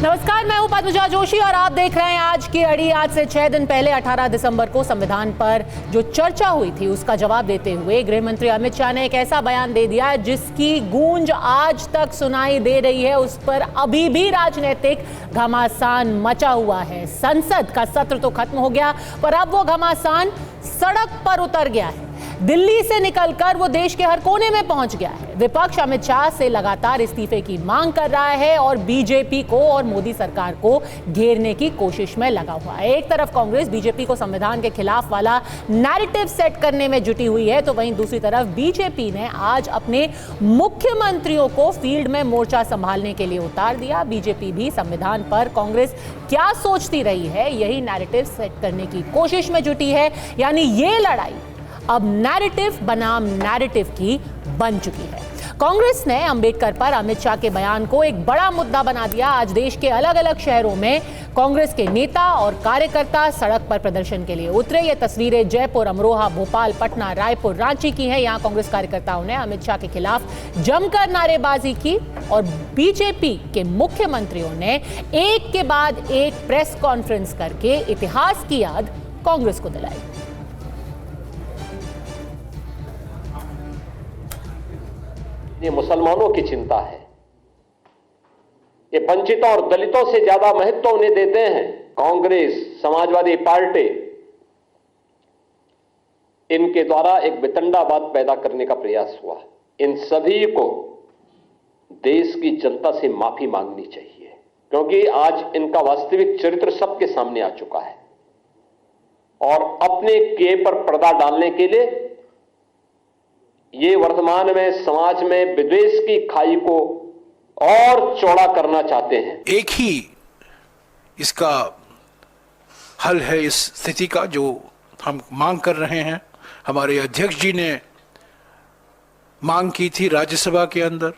नमस्कार, मैं हूं पद्मजा जोशी और आप देख रहे हैं आज की अड़ी। आज से 6 दिन पहले 18 दिसंबर को संविधान पर जो चर्चा हुई थी उसका जवाब देते हुए गृह मंत्री अमित शाह ने एक ऐसा बयान दे दिया जिसकी गूंज आज तक सुनाई दे रही है। उस पर अभी भी राजनीतिक घमासान मचा हुआ है। संसद का सत्र तो खत्म हो गया, पर अब वो घमासान सड़क पर उतर गया है। दिल्ली से निकलकर वो देश के हर कोने में पहुंच गया है। विपक्ष अमित शाह से लगातार इस्तीफे की मांग कर रहा है और बीजेपी को और मोदी सरकार को घेरने की कोशिश में लगा हुआ है। एक तरफ कांग्रेस बीजेपी को संविधान के खिलाफ वाला नैरेटिव सेट करने में जुटी हुई है, तो वहीं दूसरी तरफ बीजेपी ने आज अपने मुख्यमंत्रियों को फील्ड में मोर्चा संभालने के लिए उतार दिया। बीजेपी भी संविधान पर कांग्रेस क्या सोचती रही है यही नैरेटिव सेट करने की कोशिश में जुटी है। यानी ये लड़ाई अब नैरेटिव बनाम नैरेटिव की बन चुकी है। कांग्रेस ने अंबेडकर पर अमित शाह के बयान को एक बड़ा मुद्दा बना दिया। आज देश के अलग अलग शहरों में कांग्रेस के नेता और कार्यकर्ता सड़क पर प्रदर्शन के लिए उतरे। ये तस्वीरें जयपुर, अमरोहा, भोपाल, पटना, रायपुर, रांची की हैं। यहां कांग्रेस कार्यकर्ताओं ने अमित शाह के खिलाफ जमकर नारेबाजी की और बीजेपी के मुख्यमंत्रियों ने एक के बाद एक प्रेस कॉन्फ्रेंस करके इतिहास की याद कांग्रेस को दिलाई। ये मुसलमानों की चिंता है। ये वंचितों और दलितों से ज्यादा महत्व उन्हें देते हैं। कांग्रेस, समाजवादी पार्टी, इनके द्वारा एक वितंडावाद पैदा करने का प्रयास हुआ। इन सभी को देश की जनता से माफी मांगनी चाहिए, क्योंकि आज इनका वास्तविक चरित्र सबके सामने आ चुका है और अपने किए पर पर्दा डालने के लिए ये वर्तमान में समाज में विद्वेष की खाई को और चौड़ा करना चाहते हैं। एक ही इसका हल है इस स्थिति का जो हम मांग कर रहे हैं। हमारे अध्यक्ष जी ने मांग की थी राज्यसभा के अंदर,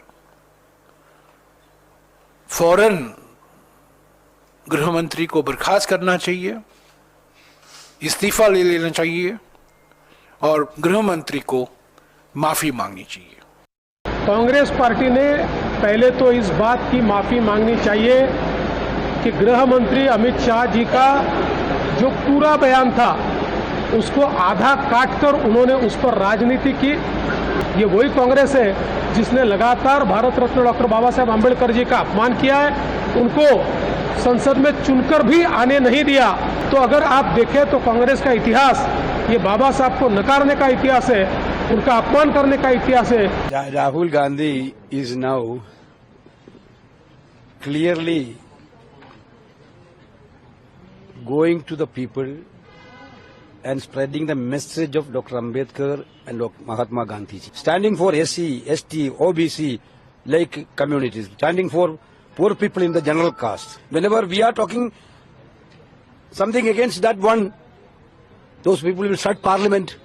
फौरन गृह मंत्री को बर्खास्त करना चाहिए, इस्तीफा ले लेना चाहिए और गृह मंत्री को माफी मांगनी चाहिए। कांग्रेस पार्टी ने पहले तो इस बात की माफी मांगनी चाहिए कि गृह मंत्री अमित शाह जी का जो पूरा बयान था उसको आधा काटकर उन्होंने उस पर राजनीति की। ये वही कांग्रेस है जिसने लगातार भारत रत्न डॉक्टर बाबा साहेब आंबेडकर जी का अपमान किया है, उनको संसद में चुनकर भी आने नहीं दिया। तो अगर आप देखें तो कांग्रेस का इतिहास ये बाबा साहब को नकारने का इतिहास है, उनका अपमान करने का इतिहास है। Rahul Gandhi is now clearly going to the people and spreading the message of Dr. Ambedkar and Mahatma Gandhi ji. Standing for SC, ST, OBC like communities, standing for poor people in the general caste. Whenever we are talking something against that one, those people will shut parliament.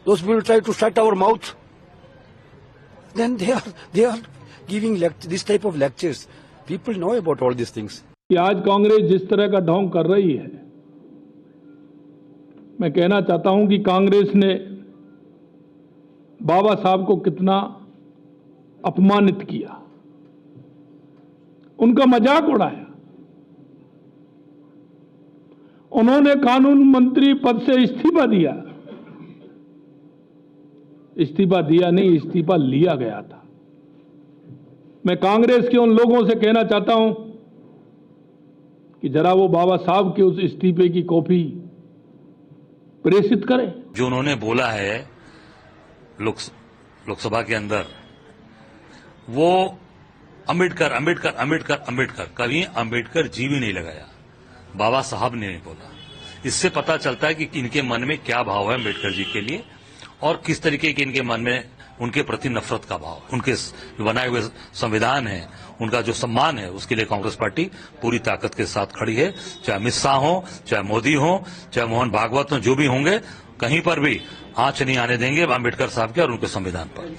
Those people will try to shut our mouth. Then they are giving this type of lectures. People know about all these things. कि आज कांग्रेस जिस तरह का ढोंग कर रही है, मैं कहना चाहता हूं कि कांग्रेस ने बाबा साहब को कितना अपमानित किया, उनका मजाक उड़ाया। उन्होंने कानून मंत्री पद से इस्तीफा दिया। इस्तीफा दिया नहीं, इस्तीफा लिया गया था। मैं कांग्रेस के उन लोगों से कहना चाहता हूं कि जरा वो बाबा साहब के उस इस्तीफे की कॉपी प्रेषित करें। जो उन्होंने बोला है लोकसभा के अंदर, वो अंबेडकर अंबेडकर अंबेडकर अंबेडकर, कभी अंबेडकर जी भी नहीं लगाया, बाबा साहब ने नहीं बोला। इससे पता चलता है कि इनके मन में क्या भाव है अंबेडकर जी के लिए और किस तरीके के इनके मन में उनके प्रति नफरत का भाव। उनके बनाए हुए संविधान है, उनका जो सम्मान है, उसके लिए कांग्रेस पार्टी पूरी ताकत के साथ खड़ी है। चाहे अमित शाह हो, चाहे मोदी हो, चाहे मोहन भागवत हो, जो भी होंगे, कहीं पर भी आंच नहीं आने देंगे अंबेडकर साहब के और उनके संविधान पर।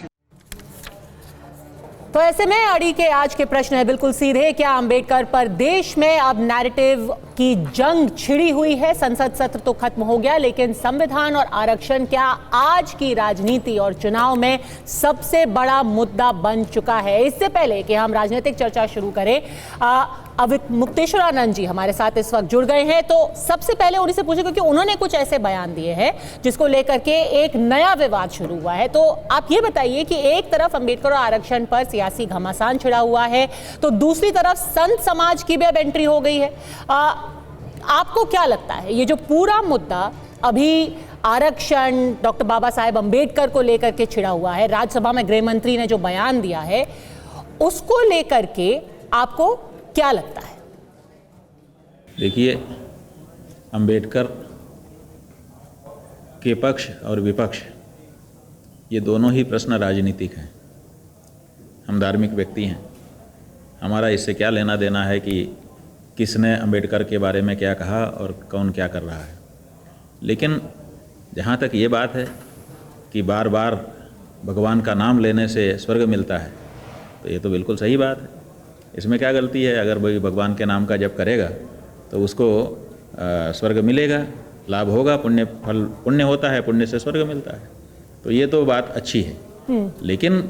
तो ऐसे में अड़ी के आज के प्रश्न है बिल्कुल सीधे, क्या अंबेडकर पर देश में अब नैरेटिव की जंग छिड़ी हुई है? संसद सत्र तो खत्म हो गया, लेकिन संविधान और आरक्षण क्या आज की राजनीति और चुनाव में सबसे बड़ा मुद्दा बन चुका है? इससे पहले कि हम राजनीतिक चर्चा शुरू करें, अब मुक्तेश्वर आनंद जी हमारे साथ इस वक्त जुड़ गए हैं, तो सबसे पहले उन्हीं से पूछे क्योंकि उन्होंने कुछ ऐसे बयान दिए हैं जिसको लेकर के एक नया विवाद शुरू हुआ है। तो आप ये बताइए कि एक तरफ अंबेडकर आरक्षण पर सियासी घमासान छिड़ा हुआ है, तो दूसरी तरफ संत समाज की भी अब एंट्री हो गई है। आपको क्या लगता है ये जो पूरा मुद्दा अभी आरक्षण डॉक्टर बाबा साहेब अंबेडकर को लेकर के छिड़ा हुआ है, राज्यसभा में गृह मंत्री ने जो बयान दिया है उसको लेकर के आपको क्या लगता है? देखिए, अंबेडकर के पक्ष और विपक्ष ये दोनों ही प्रश्न राजनीतिक हैं। हम धार्मिक व्यक्ति हैं, हमारा इससे क्या लेना देना है कि किसने अंबेडकर के बारे में क्या कहा और कौन क्या कर रहा है। लेकिन जहाँ तक ये बात है कि बार बार भगवान का नाम लेने से स्वर्ग मिलता है, तो ये तो बिल्कुल सही बात है। इसमें क्या गलती है? अगर कोई भगवान के नाम का जप करेगा तो उसको स्वर्ग मिलेगा, लाभ होगा, पुण्य होता है, पुण्य से स्वर्ग मिलता है, तो ये तो बात अच्छी है। लेकिन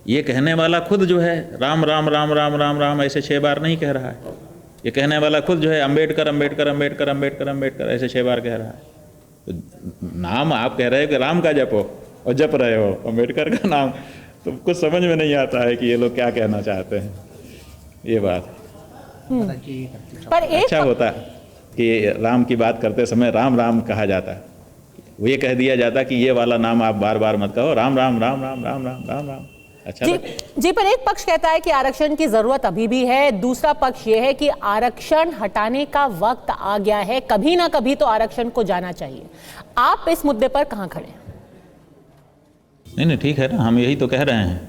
ये कहने वाला खुद जो है राम राम राम राम राम राम ऐसे 6 बार नहीं कह रहा है। ये कहने वाला खुद जो है अंबेडकर अंबेडकर अंबेडकर अंबेडकर अंबेडकर ऐसे 6 बार कह रहा है। तो नाम आप कह रहे हो कि राम का जपो और जप रहे हो अंबेडकर का नाम, तो कुछ समझ में नहीं आता है कि ये लोग क्या कहना चाहते हैं। ये बात पर एक अच्छा होता कि राम की बात करते समय राम राम कहा जाता, वो ये कह दिया जाता कि ये वाला नाम आप बार बार मत कहो, राम राम राम राम राम राम राम राम। अच्छा जी, पर एक पक्ष कहता है कि आरक्षण की जरूरत अभी भी है, दूसरा पक्ष ये है कि आरक्षण हटाने का वक्त आ गया है, कभी ना कभी तो आरक्षण को जाना चाहिए। आप इस मुद्दे पर कहां खड़े हैं? नहीं, ठीक है ना, हम यही तो कह रहे हैं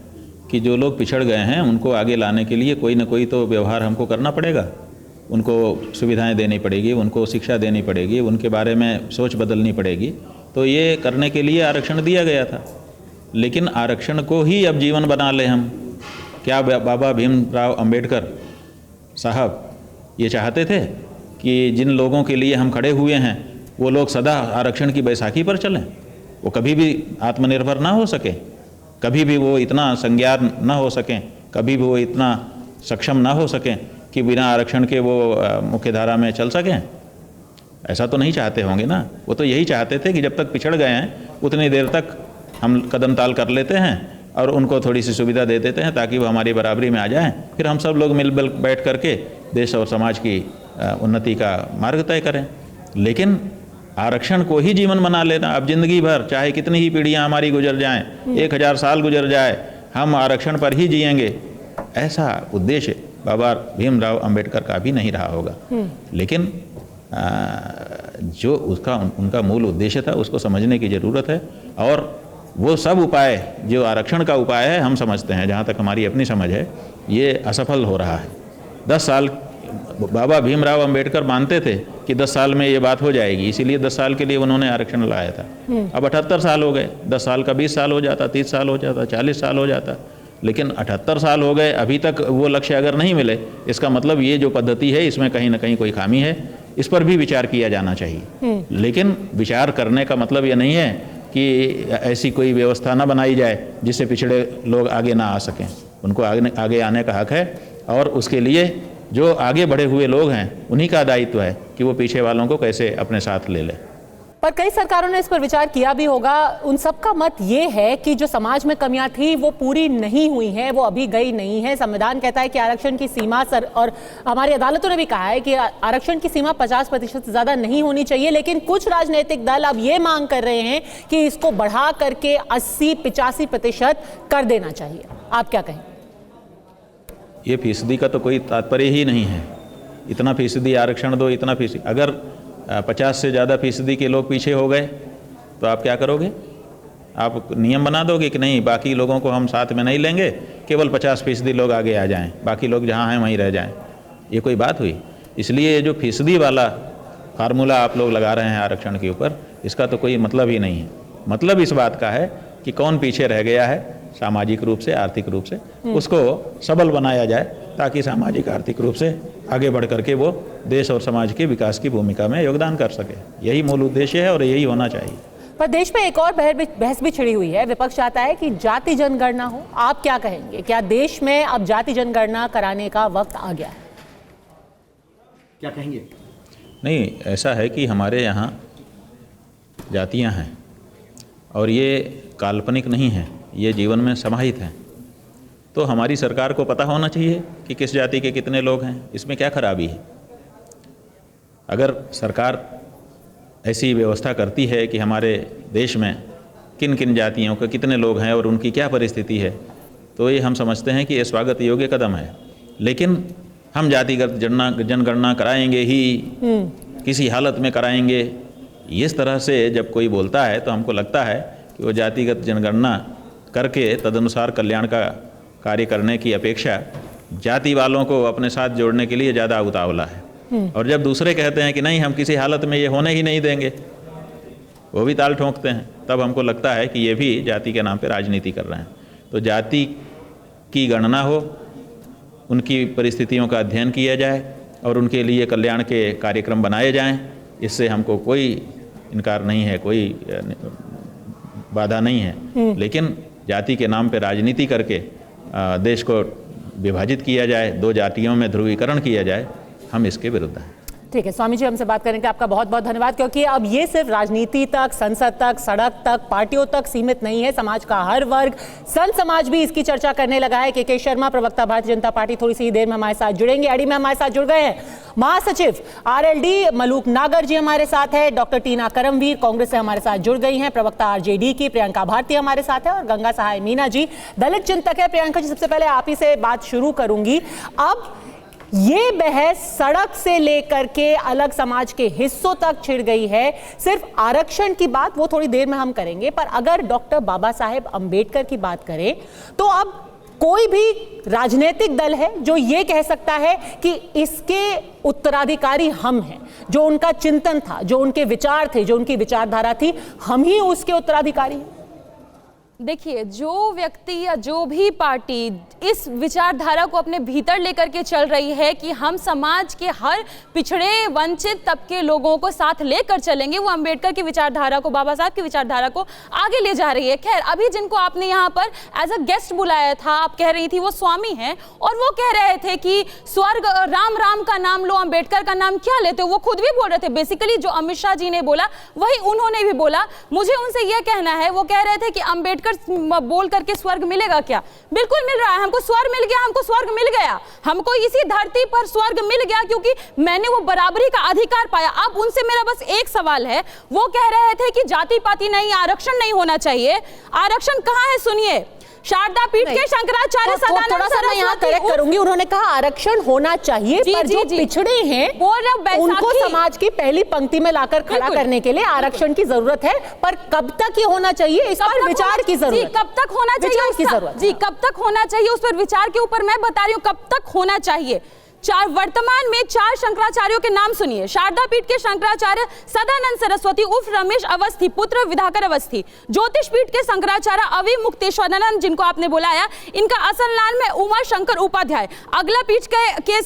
कि जो लोग पिछड़ गए हैं उनको आगे लाने के लिए कोई ना कोई तो व्यवहार हमको करना पड़ेगा। उनको सुविधाएं देनी पड़ेगी, उनको शिक्षा देनी पड़ेगी, उनके बारे में सोच बदलनी पड़ेगी। तो ये करने के लिए आरक्षण दिया गया था। लेकिन आरक्षण को ही अब जीवन बना ले हम। क्या बाबा भीमराव अंबेडकर साहब ये चाहते थे कि जिन लोगों के लिए हम खड़े हुए हैं वो लोग सदा आरक्षण की बैसाखी पर चलें? वो कभी भी आत्मनिर्भर ना हो सके, कभी भी वो इतना संज्ञान ना हो सकें, कभी भी वो इतना सक्षम ना हो सकें कि बिना आरक्षण के वो मुख्य धारा में चल सकें? ऐसा तो नहीं चाहते होंगे ना। वो तो यही चाहते थे कि जब तक पिछड़ गए हैं उतनी देर तक हम कदम ताल कर लेते हैं और उनको थोड़ी सी सुविधा दे देते हैं ताकि वो हमारी बराबरी में आ जाएं, फिर हम सब लोग मिल बैठ करके देश और समाज की उन्नति का मार्ग तय करें। लेकिन आरक्षण को ही जीवन बना लेना, अब जिंदगी भर चाहे कितनी ही पीढ़ियां हमारी गुजर जाएं, 1000 साल गुजर जाए, हम आरक्षण पर ही जिएंगे, ऐसा उद्देश्य बाबा भीमराव अंबेडकर का भी नहीं रहा होगा। लेकिन जो उनका मूल उद्देश्य था उसको समझने की ज़रूरत है। और वो सब उपाय जो आरक्षण का उपाय है हम समझते हैं, जहाँ तक हमारी अपनी समझ है, ये असफल हो रहा है। 10 साल बाबा भीमराव अंबेडकर मानते थे कि 10 साल में ये बात हो जाएगी, इसीलिए 10 साल के लिए उन्होंने आरक्षण लाया था। अब 78 साल हो गए, 10 साल का 20 साल हो जाता, 30 साल हो जाता, 40 साल हो जाता, लेकिन 78 साल हो गए, अभी तक वो लक्ष्य अगर नहीं मिले, इसका मतलब ये जो पद्धति है इसमें कहीं ना कहीं कोई खामी है, इस पर भी विचार किया जाना चाहिए। लेकिन विचार करने का मतलब ये नहीं है कि ऐसी कोई व्यवस्था ना बनाई जाए जिससे पिछड़े लोग आगे ना आ सकें। उनको आगे आने का हक है और उसके लिए जो आगे बढ़े हुए लोग हैं उन्हीं का दायित्व है कि वो पीछे वालों को कैसे अपने साथ ले लें। पर कई सरकारों ने इस पर विचार किया भी होगा। उन सबका मत ये है कि जो समाज में कमियां थी वो पूरी नहीं हुई हैं, वो अभी गई नहीं है। संविधान कहता है कि आरक्षण की सीमा और हमारी अदालतों ने भी कहा है कि आरक्षण की सीमा 50% से ज्यादा नहीं होनी चाहिए। लेकिन कुछ राजनीतिक दल अब ये मांग कर रहे हैं कि इसको बढ़ा करके 80-85% कर देना चाहिए। आप क्या कहें? ये फीसदी का तो कोई तात्पर्य ही नहीं है। इतना फीसदी आरक्षण दो, इतना फीसदी, अगर 50 से ज़्यादा फीसदी के लोग पीछे हो गए तो आप क्या करोगे? आप नियम बना दोगे कि नहीं, बाकी लोगों को हम साथ में नहीं लेंगे, केवल 50% लोग आगे आ जाएं, बाकी लोग जहाँ हैं वहीं रह जाएं। ये कोई बात हुई? इसलिए ये जो फीसदी वाला फार्मूला आप लोग लगा रहे हैं आरक्षण के ऊपर, इसका तो कोई मतलब ही नहीं है। मतलब इस बात का है कि कौन पीछे रह गया है सामाजिक रूप से, आर्थिक रूप से, उसको सबल बनाया जाए ताकि सामाजिक आर्थिक रूप से आगे बढ़ करके वो देश और समाज के विकास की भूमिका में योगदान कर सके। यही मूल उद्देश्य है और यही होना चाहिए। पर देश में एक और बहस भी छिड़ी हुई है। विपक्ष चाहता है कि जाति जनगणना हो। आप क्या कहेंगे? क्या देश में अब जाति जनगणना कराने का वक्त आ गया है? क्या कहेंगे? नहीं, ऐसा है कि हमारे यहाँ जातियाँ हैं और ये काल्पनिक नहीं है, ये जीवन में समाहित हैं। तो हमारी सरकार को पता होना चाहिए कि किस जाति के कितने लोग हैं, इसमें क्या खराबी है। अगर सरकार ऐसी व्यवस्था करती है कि हमारे देश में किन किन जातियों के कितने लोग हैं और उनकी क्या परिस्थिति है, तो ये हम समझते हैं कि ये स्वागत योग्य कदम है। लेकिन हम जातिगत जनगणना कराएंगे ही, किसी हालत में कराएंगे, इस तरह से जब कोई बोलता है तो हमको लगता है कि वो जातिगत जनगणना करके तदनुसार कल्याण का कार्य करने की अपेक्षा जाति वालों को अपने साथ जोड़ने के लिए ज़्यादा उतावला है। और जब दूसरे कहते हैं कि नहीं हम किसी हालत में ये होने ही नहीं देंगे, वो भी ताल ठोंकते हैं, तब हमको लगता है कि ये भी जाति के नाम पे राजनीति कर रहे हैं। तो जाति की गणना हो, उनकी परिस्थितियों का अध्ययन किया जाए और उनके लिए कल्याण के कार्यक्रम बनाए जाएं, इससे हमको कोई इनकार नहीं है, कोई बाधा नहीं है। लेकिन जाति के नाम पे राजनीति करके देश को विभाजित किया जाए, दो जातियों में ध्रुवीकरण किया जाए, हम इसके विरुद्ध हैं। ठीक है, स्वामी जी हमसे बात करने के आपका बहुत बहुत धन्यवाद, क्योंकि अब ये सिर्फ राजनीति तक, संसद तक, सड़क तक, पार्टियों तक सीमित नहीं है, समाज का हर वर्ग, संत समाज भी इसकी चर्चा करने लगा है। के शर्मा, प्रवक्ता भारतीय जनता पार्टी, थोड़ी सी देर में हमारे साथ जुड़ेंगे। अड़ी में हमारे साथ जुड़ गए हैं महासचिव आरएलडी मलूक नागर जी हमारे साथ है, डॉक्टर टीना करमवीर कांग्रेस से हमारे साथ जुड़ गई हैं, प्रवक्ता आरजेडी की प्रियंका भारती हमारे साथ है और गंगा सहाय मीना जी दलित चिंतक है। प्रियंका जी, सबसे पहले आप ही से बात शुरू करूंगी। अब ये बहस सड़क से लेकर के अलग समाज के हिस्सों तक छिड़ गई है। सिर्फ आरक्षण की बात वो थोड़ी देर में हम करेंगे, पर अगर डॉक्टर बाबा साहेब अंबेडकर की बात करें तो अब कोई भी राजनीतिक दल है जो ये कह सकता है कि इसके उत्तराधिकारी हम हैं, जो उनका चिंतन था, जो उनके विचार थे, जो उनकी विचारधारा थी, हम ही उसके उत्तराधिकारी हैं। देखिए, जो व्यक्ति या जो भी पार्टी इस विचारधारा को अपने भीतर लेकर के चल रही है कि हम समाज के हर पिछड़े वंचित तबके लोगों को साथ लेकर चलेंगे, वो अंबेडकर की विचारधारा को, बाबा साहब की विचारधारा को आगे ले जा रही है। खैर, अभी जिनको आपने यहाँ पर एज अ गेस्ट बुलाया था, आप कह रही थी वो स्वामी हैं और वो कह रहे थे कि स्वर्ग, राम राम का नाम लो, अंबेडकर का नाम क्या लेते हो। वो खुद भी बोल रहे थे, बेसिकली जो अमित शाह जी ने बोला वही उन्होंने भी बोला। मुझे उनसे यह कहना है, वो कह रहे थे कि अंबेडकर बोल करके स्वर्ग मिलेगा क्या? बिल्कुल मिल रहा है, हमको स्वर्ग मिल गया, हमको स्वर्ग मिल गया, हमको इसी धरती पर स्वर्ग मिल गया क्योंकि मैंने वो बराबरी का अधिकार पाया। अब उनसे मेरा बस एक सवाल है, वो कह रहे थे कि जाति पाति नहीं, आरक्षण नहीं होना चाहिए। आरक्षण कहाँ है? सुनिए, शारदा पीठ के शंकराचार्य सदानंद सरस्वती यहाँ करेक्ट करूंगी, उन्होंने कहा आरक्षण होना चाहिए, पर जो पिछड़े हैं उनको समाज की पहली पंक्ति में लाकर खड़ा करने के लिए आरक्षण की जरूरत है। पर कब तक ये होना चाहिए, इस पर विचार की जरूरत है। कब तक होना चाहिए की जरूरत जी, कब तक होना चाहिए उस पर विचार के ऊपर मैं बता रही हूँ कब तक होना चाहिए। वर्तमान में 4 शंकराचार्यों के नाम सुनिए। शारदा पीठ के शंकराचार्य सदानंद सरस्वती उर्फ रमेश अवस्थी पुत्र विधाकर अवस्थी, ज्योतिष पीठ के शंकराचार्य अवि मुक्तेश्वरानंद जिनको आपने बुलाया, इनका असल नाम में उमा शंकर उपाध्याय। अगला पीठ के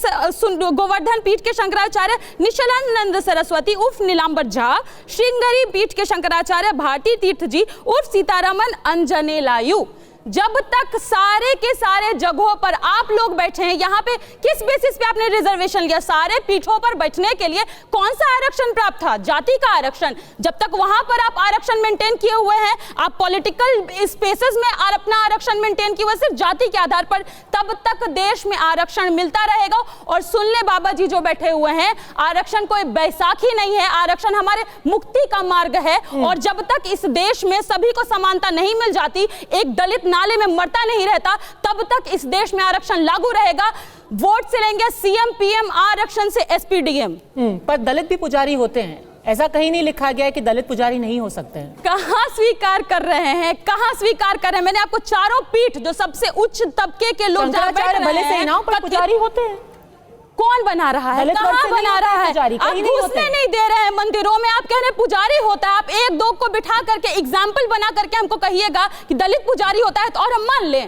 गोवर्धन पीठ के शंकराचार्य निश्चलानंद सरस्वती उर्फ नीलांबर झा, श्रृंगेरी पीठ के शंकराचार्य भारती तीर्थ जी उर्फ सीतारमन अंजनेलायु। जब तक सारे के सारे जगहों पर आप लोग बैठे हैं, यहाँ पे किस बेसिस पे आपने रिजर्वेशन लिया? सारे पीठों पर बैठने के लिए कौन सा आरक्षण प्राप्त था? जाति का आरक्षण। जब तक वहां पर आप आरक्षण मेंटेन किए हुए हैं, आप पॉलिटिकल स्पेसेस में अपना आरक्षण मेंटेन किए हुए सिर्फ जाति के आधार पर, तब तक देश में आरक्षण मिलता रहेगा। और सुन ले बाबा जी जो बैठे हुए हैं, आरक्षण कोई बैसाखी नहीं है, आरक्षण हमारे मुक्ति का मार्ग है। और जब तक इस देश में सभी को समानता नहीं मिल जाती, एक दलित नाले में मरता नहीं रहता, तब तक इस देश में आरक्षण लागू रहेगा। वोट से लेंगे सीएम पीएम, आरक्षण से एसपीडीएम। पर दलित भी पुजारी होते हैं, ऐसा कहीं नहीं लिखा गया है कि दलित पुजारी नहीं हो सकते हैं। कहां स्वीकार कर रहे हैं, कहां स्वीकार कर रहे हैं? मैंने आपको चारों पीठ जो सबसे उच्च तबके के लोग भले से ना पर पुजारी होते हैं। कौन बना रहा है? कहां बना रहा है? आप घुसने नहीं दे रहे हैं मंदिरों में, आप कह रहे हैं पुजारी होता है। आप एक दो को बिठा करके एग्जाम्पल बना करके हमको कहिएगा कि दलित पुजारी होता है, तो और हम मान लें।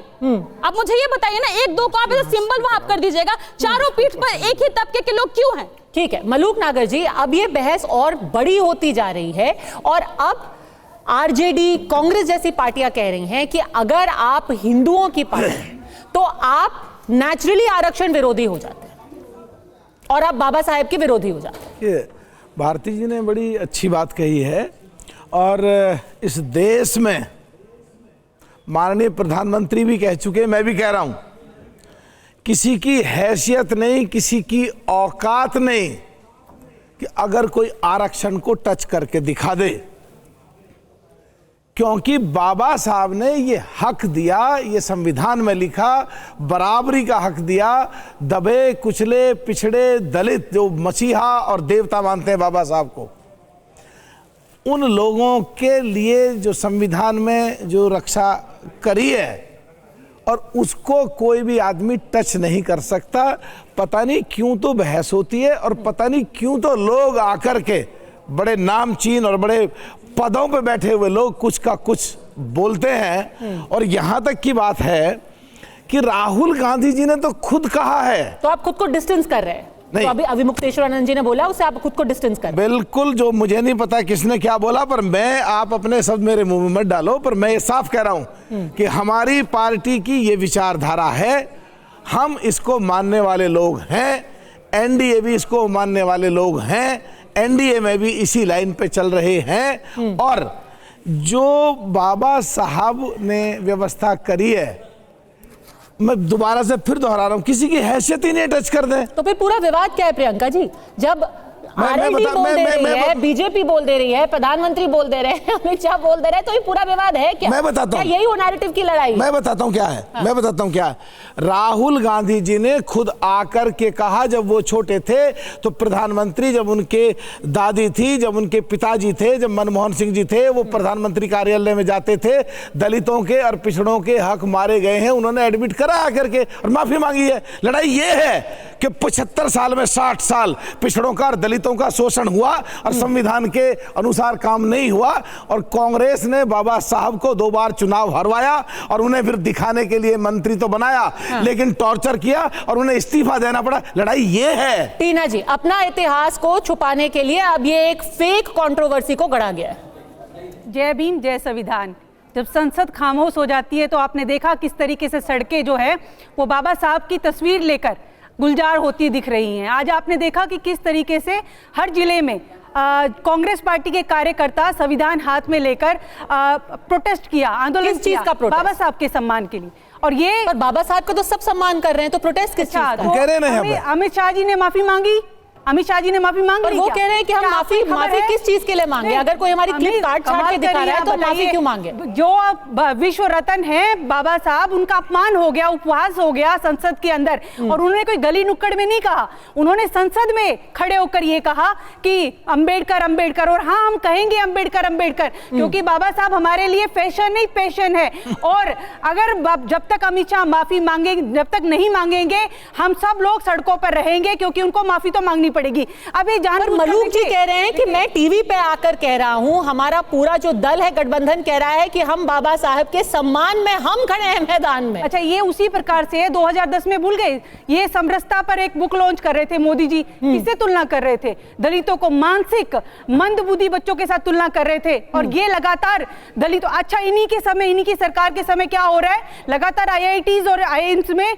आप मुझे ये बताइए ना, एक दो को आप सिंबल वहां कर दीजिएगा, चारों पीठ पर एक ही तबके के लोग क्यों हैं? ठीक है मलूक नागर जी, अब ये बहस और बड़ी होती जा रही है और अब आरजेडी, कांग्रेस जैसी पार्टियां कह रही हैं कि अगर आप हिंदुओं की पार्टी तो आप नेचुरली आरक्षण विरोधी हो जाते हैं। और आप बाबा साहेब के विरोधी हो जाते। ये भारती जी ने बड़ी अच्छी बात कही है, और इस देश में माननीय प्रधानमंत्री भी कह चुके, मैं भी कह रहा हूं, किसी की हैसियत नहीं, किसी की औकात नहीं कि अगर कोई आरक्षण को टच करके दिखा दे, क्योंकि बाबा साहब ने ये हक दिया, ये संविधान में लिखा, बराबरी का हक दिया। दबे कुचले पिछड़े दलित जो मसीहा और देवता मानते हैं बाबा साहब को, उन लोगों के लिए जो संविधान में जो रक्षा करी है, और उसको कोई भी आदमी टच नहीं कर सकता। पता नहीं क्यों तो बहस होती है, और पता नहीं क्यों तो लोग आकर के बड़े नामचीन और बड़े पदों पे बैठे हुए लोग कुछ का कुछ बोलते हैं। और यहां तक की बात है कि राहुल गांधी जी ने तो खुद कहा है। तो आप खुद को डिस्टेंस कर रहे हैं? नहीं। तो अभी मुक्तेश्वरानंद जी ने बोला, उससे आप खुद को डिस्टेंस कर रहे हैं? बिल्कुल, जो मुझे नहीं पता किसने क्या बोला, पर मैं, आप अपने शब्द मेरे मुंह में मत डालो, पर मैं ये साफ कह रहा हूं कि हमारी पार्टी की ये विचारधारा है, हम इसको मानने वाले लोग हैं, एनडीए भी इसको मानने वाले लोग हैं, एनडीए में भी इसी लाइन पे चल रहे हैं। और जो बाबा साहब ने व्यवस्था करी है, मैं दोबारा से फिर दोहरा रहा हूं, किसी की हैसियत ही नहीं टच कर दे। तो फिर पूरा विवाद क्या है प्रियंका जी? जब आरएलडी बोल दे रही है, बीजेपी बोल दे रही है, प्रधानमंत्री बोल दे रहे हैं, अमित शाह बोल दे रहे हैं, तो ये पूरा विवाद है क्या? मैं बताता हूं, यही वो नैरेटिव की लड़ाई? मैं बताता हूं क्या है। मैं बताता हूं क्या है। राहुल गांधी जी ने खुद आकर के कहा, जब वो छोटे थे तो प्रधानमंत्री, जब उनके दादी थी, जब उनके पिताजी थे, जब मनमोहन सिंह जी थे, वो प्रधानमंत्री कार्यालय में जाते थे, दलितों के और पिछड़ों के हक मारे गए हैं, उन्होंने एडमिट करा आकर के और माफी मांगी है। लड़ाई ये है कि 75 साल में 60 साल पिछड़ों का और दलितों का शोषण हुआ और संविधान के अनुसार काम नहीं हुआ, और कांग्रेस ने बाबा साहब को 2 बार चुनाव हरवाया और उन्हें फिर दिखाने के लिए मंत्री तो बनाया, लेकिन टॉर्चर किया और उन्हें इस्तीफा देना पड़ा। लड़ाई ये है। टीना जी, अपना इतिहास को छुपाने के लिए अब ये एक फेक कंट्रोवर्सी को गढ़ा गया है। जय भीम, जय संविधान। जब संसद खामोश हो जाती है तो आपने देखा किस तरीके से सड़कें जो है वो बाबा साहब की तस्वीर लेकर गुलजार होती दिख रही हैं। आज आपने देखा कि किस तरीके से हर जिले में कांग्रेस पार्टी के कार्यकर्ता संविधान हाथ में लेकर प्रोटेस्ट किया, आंदोलन किस चीज का प्रोटेस्ट? बाबा साहब के सम्मान के लिए। और ये पर बाबा साहब का तो सब सम्मान कर रहे हैं, तो प्रोटेस्ट किस चीज का? कह रहे हैं अमित शाह जी ने माफी मांगी, अमित शाह जी ने माफी मांग ली। वो कह रहे हैं कि हम माफी किस चीज के लिए मांगे? अगर कोई हमारी क्लिप काट छाट के दिखा रहा है तो माफी क्यों मांगे? जो विश्व रत्न है बाबा साहब, उनका अपमान हो गया, उपवास हो गया संसद के अंदर, और उन्होंने कोई गली नुक्कड़ में नहीं कहा, उन्होंने संसद में खड़े होकर ये कहा कि अंबेडकर अंबेडकर। और हाँ, हम कहेंगे अंबेडकर अंबेडकर, क्योंकि बाबा साहब हमारे लिए फैशन नहीं पैशन है। और अगर जब तक अमित शाह माफी मांगेंगे, जब तक नहीं मांगेंगे, हम सब लोग सड़कों पर रहेंगे, क्योंकि उनको माफी तो मांगनी पड़ेगी। अभी मलूक जी कह रहे हैं कि मैं टीवी पे आकर कह रहा हूं, हमारा पूरा जो दल है गठबंधन कह रहा है कि हम बाबा साहब के सम्मान में हम खड़े हैं मैदान में। अच्छा, ये उसी प्रकार से 2010 में भूल गए, ये समरसता पर एक बुक लॉन्च कर रहे थे मोदी जी, किससे तुलना कर रहे थे? दलितों को मानसिक मंदबुद्धि बच्चों के साथ तुलना कर रहे थे। और ये लगातार दलितों, अच्छा इन्हीं के समय, इन्हीं की सरकार के समय क्या हो रहा है, लगातार IITs और IIMs में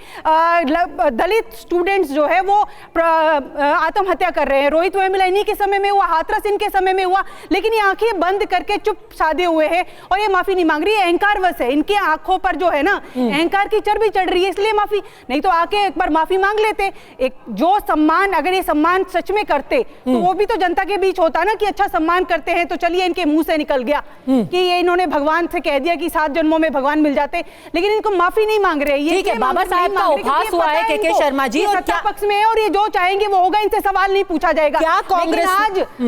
दलित स्टूडेंट्स जो है वो आत्महत्या कर रहे हैं। रोहित वेमुला इन्हीं के समय में हुआ, हाथरस इनके समय में हुआ, लेकिन ये आंखें बंद करके चुप साधे हुए हैं और ये माफी नहीं मांग रही है। अहंकारवश है, इनकी आंखों पर जो है ना अहंकार की चर्बी चढ़ रही है, इसलिए माफी नहीं तो आके एक बार माफी मांग लेते। एक जो सम्मान, अगर ये सम्मान सच में करते तो वो भी तो जनता के बीच होता ना कि अच्छा सम्मान करते हैं, तो चलिए इनके मुंह से निकल गया कि ये इन्होंने भगवान से कह दिया कि 7 जन्मों में भगवान मिल जाते, लेकिन इनको माफी नहीं मांग रहे। ये ठीक है, बाबा साहब का उपहास हुआ है के शर्मा जी, और सत्ता पक्ष में है और ये जो चाहेंगे वो होगा, इनसे सवाल नहीं पूछा जाएगा। क्या कांग्रेस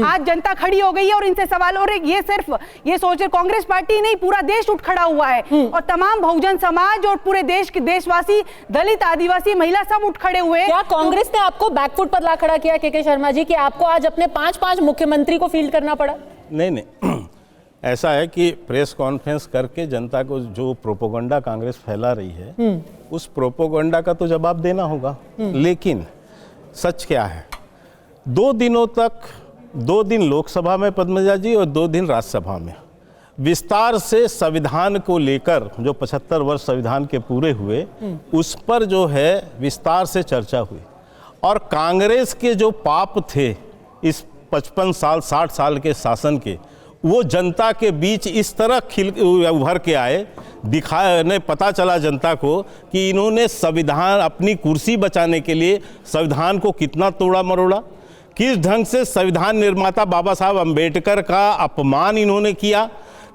आज जनता खड़ी हो गई है और इनसे सवाल, और ये सिर्फ ये सोच कांग्रेस पार्टी नहीं, पूरा देश उठ खड़ा हुआ है और तमाम बहुजन समाज और पूरे देश के देशवासी, दलित, आदिवासी, महिला सब उठ खड़े हुए। क्या कांग्रेस ने आपको बैकफुट पर ला खड़ा किया के शर्मा जी, कि आपको आज अपने 5-5 मुख्यमंत्री को फील्ड करना पड़ा? नहीं ऐसा है कि प्रेस कॉन्फ्रेंस करके जनता को जो प्रोपोगंडा कांग्रेस फैला रही है उस प्रोपोगंडा का तो जवाब देना होगा। लेकिन सच क्या है, 2 दिनों तक, 2 दिन लोकसभा में पद्मजा जी और 2 दिन राज्यसभा में विस्तार से संविधान को लेकर, जो 75 वर्ष संविधान के पूरे हुए, उस पर जो है विस्तार से चर्चा हुई। और कांग्रेस के जो पाप थे इस 55 साल 60 साल के शासन के, वो जनता के बीच इस तरह उभर के आए, दिखाने पता चला जनता को कि इन्होंने संविधान, अपनी कुर्सी बचाने के लिए संविधान को कितना तोड़ा मरोड़ा, किस ढंग से संविधान निर्माता बाबा साहब अम्बेडकर का अपमान इन्होंने किया,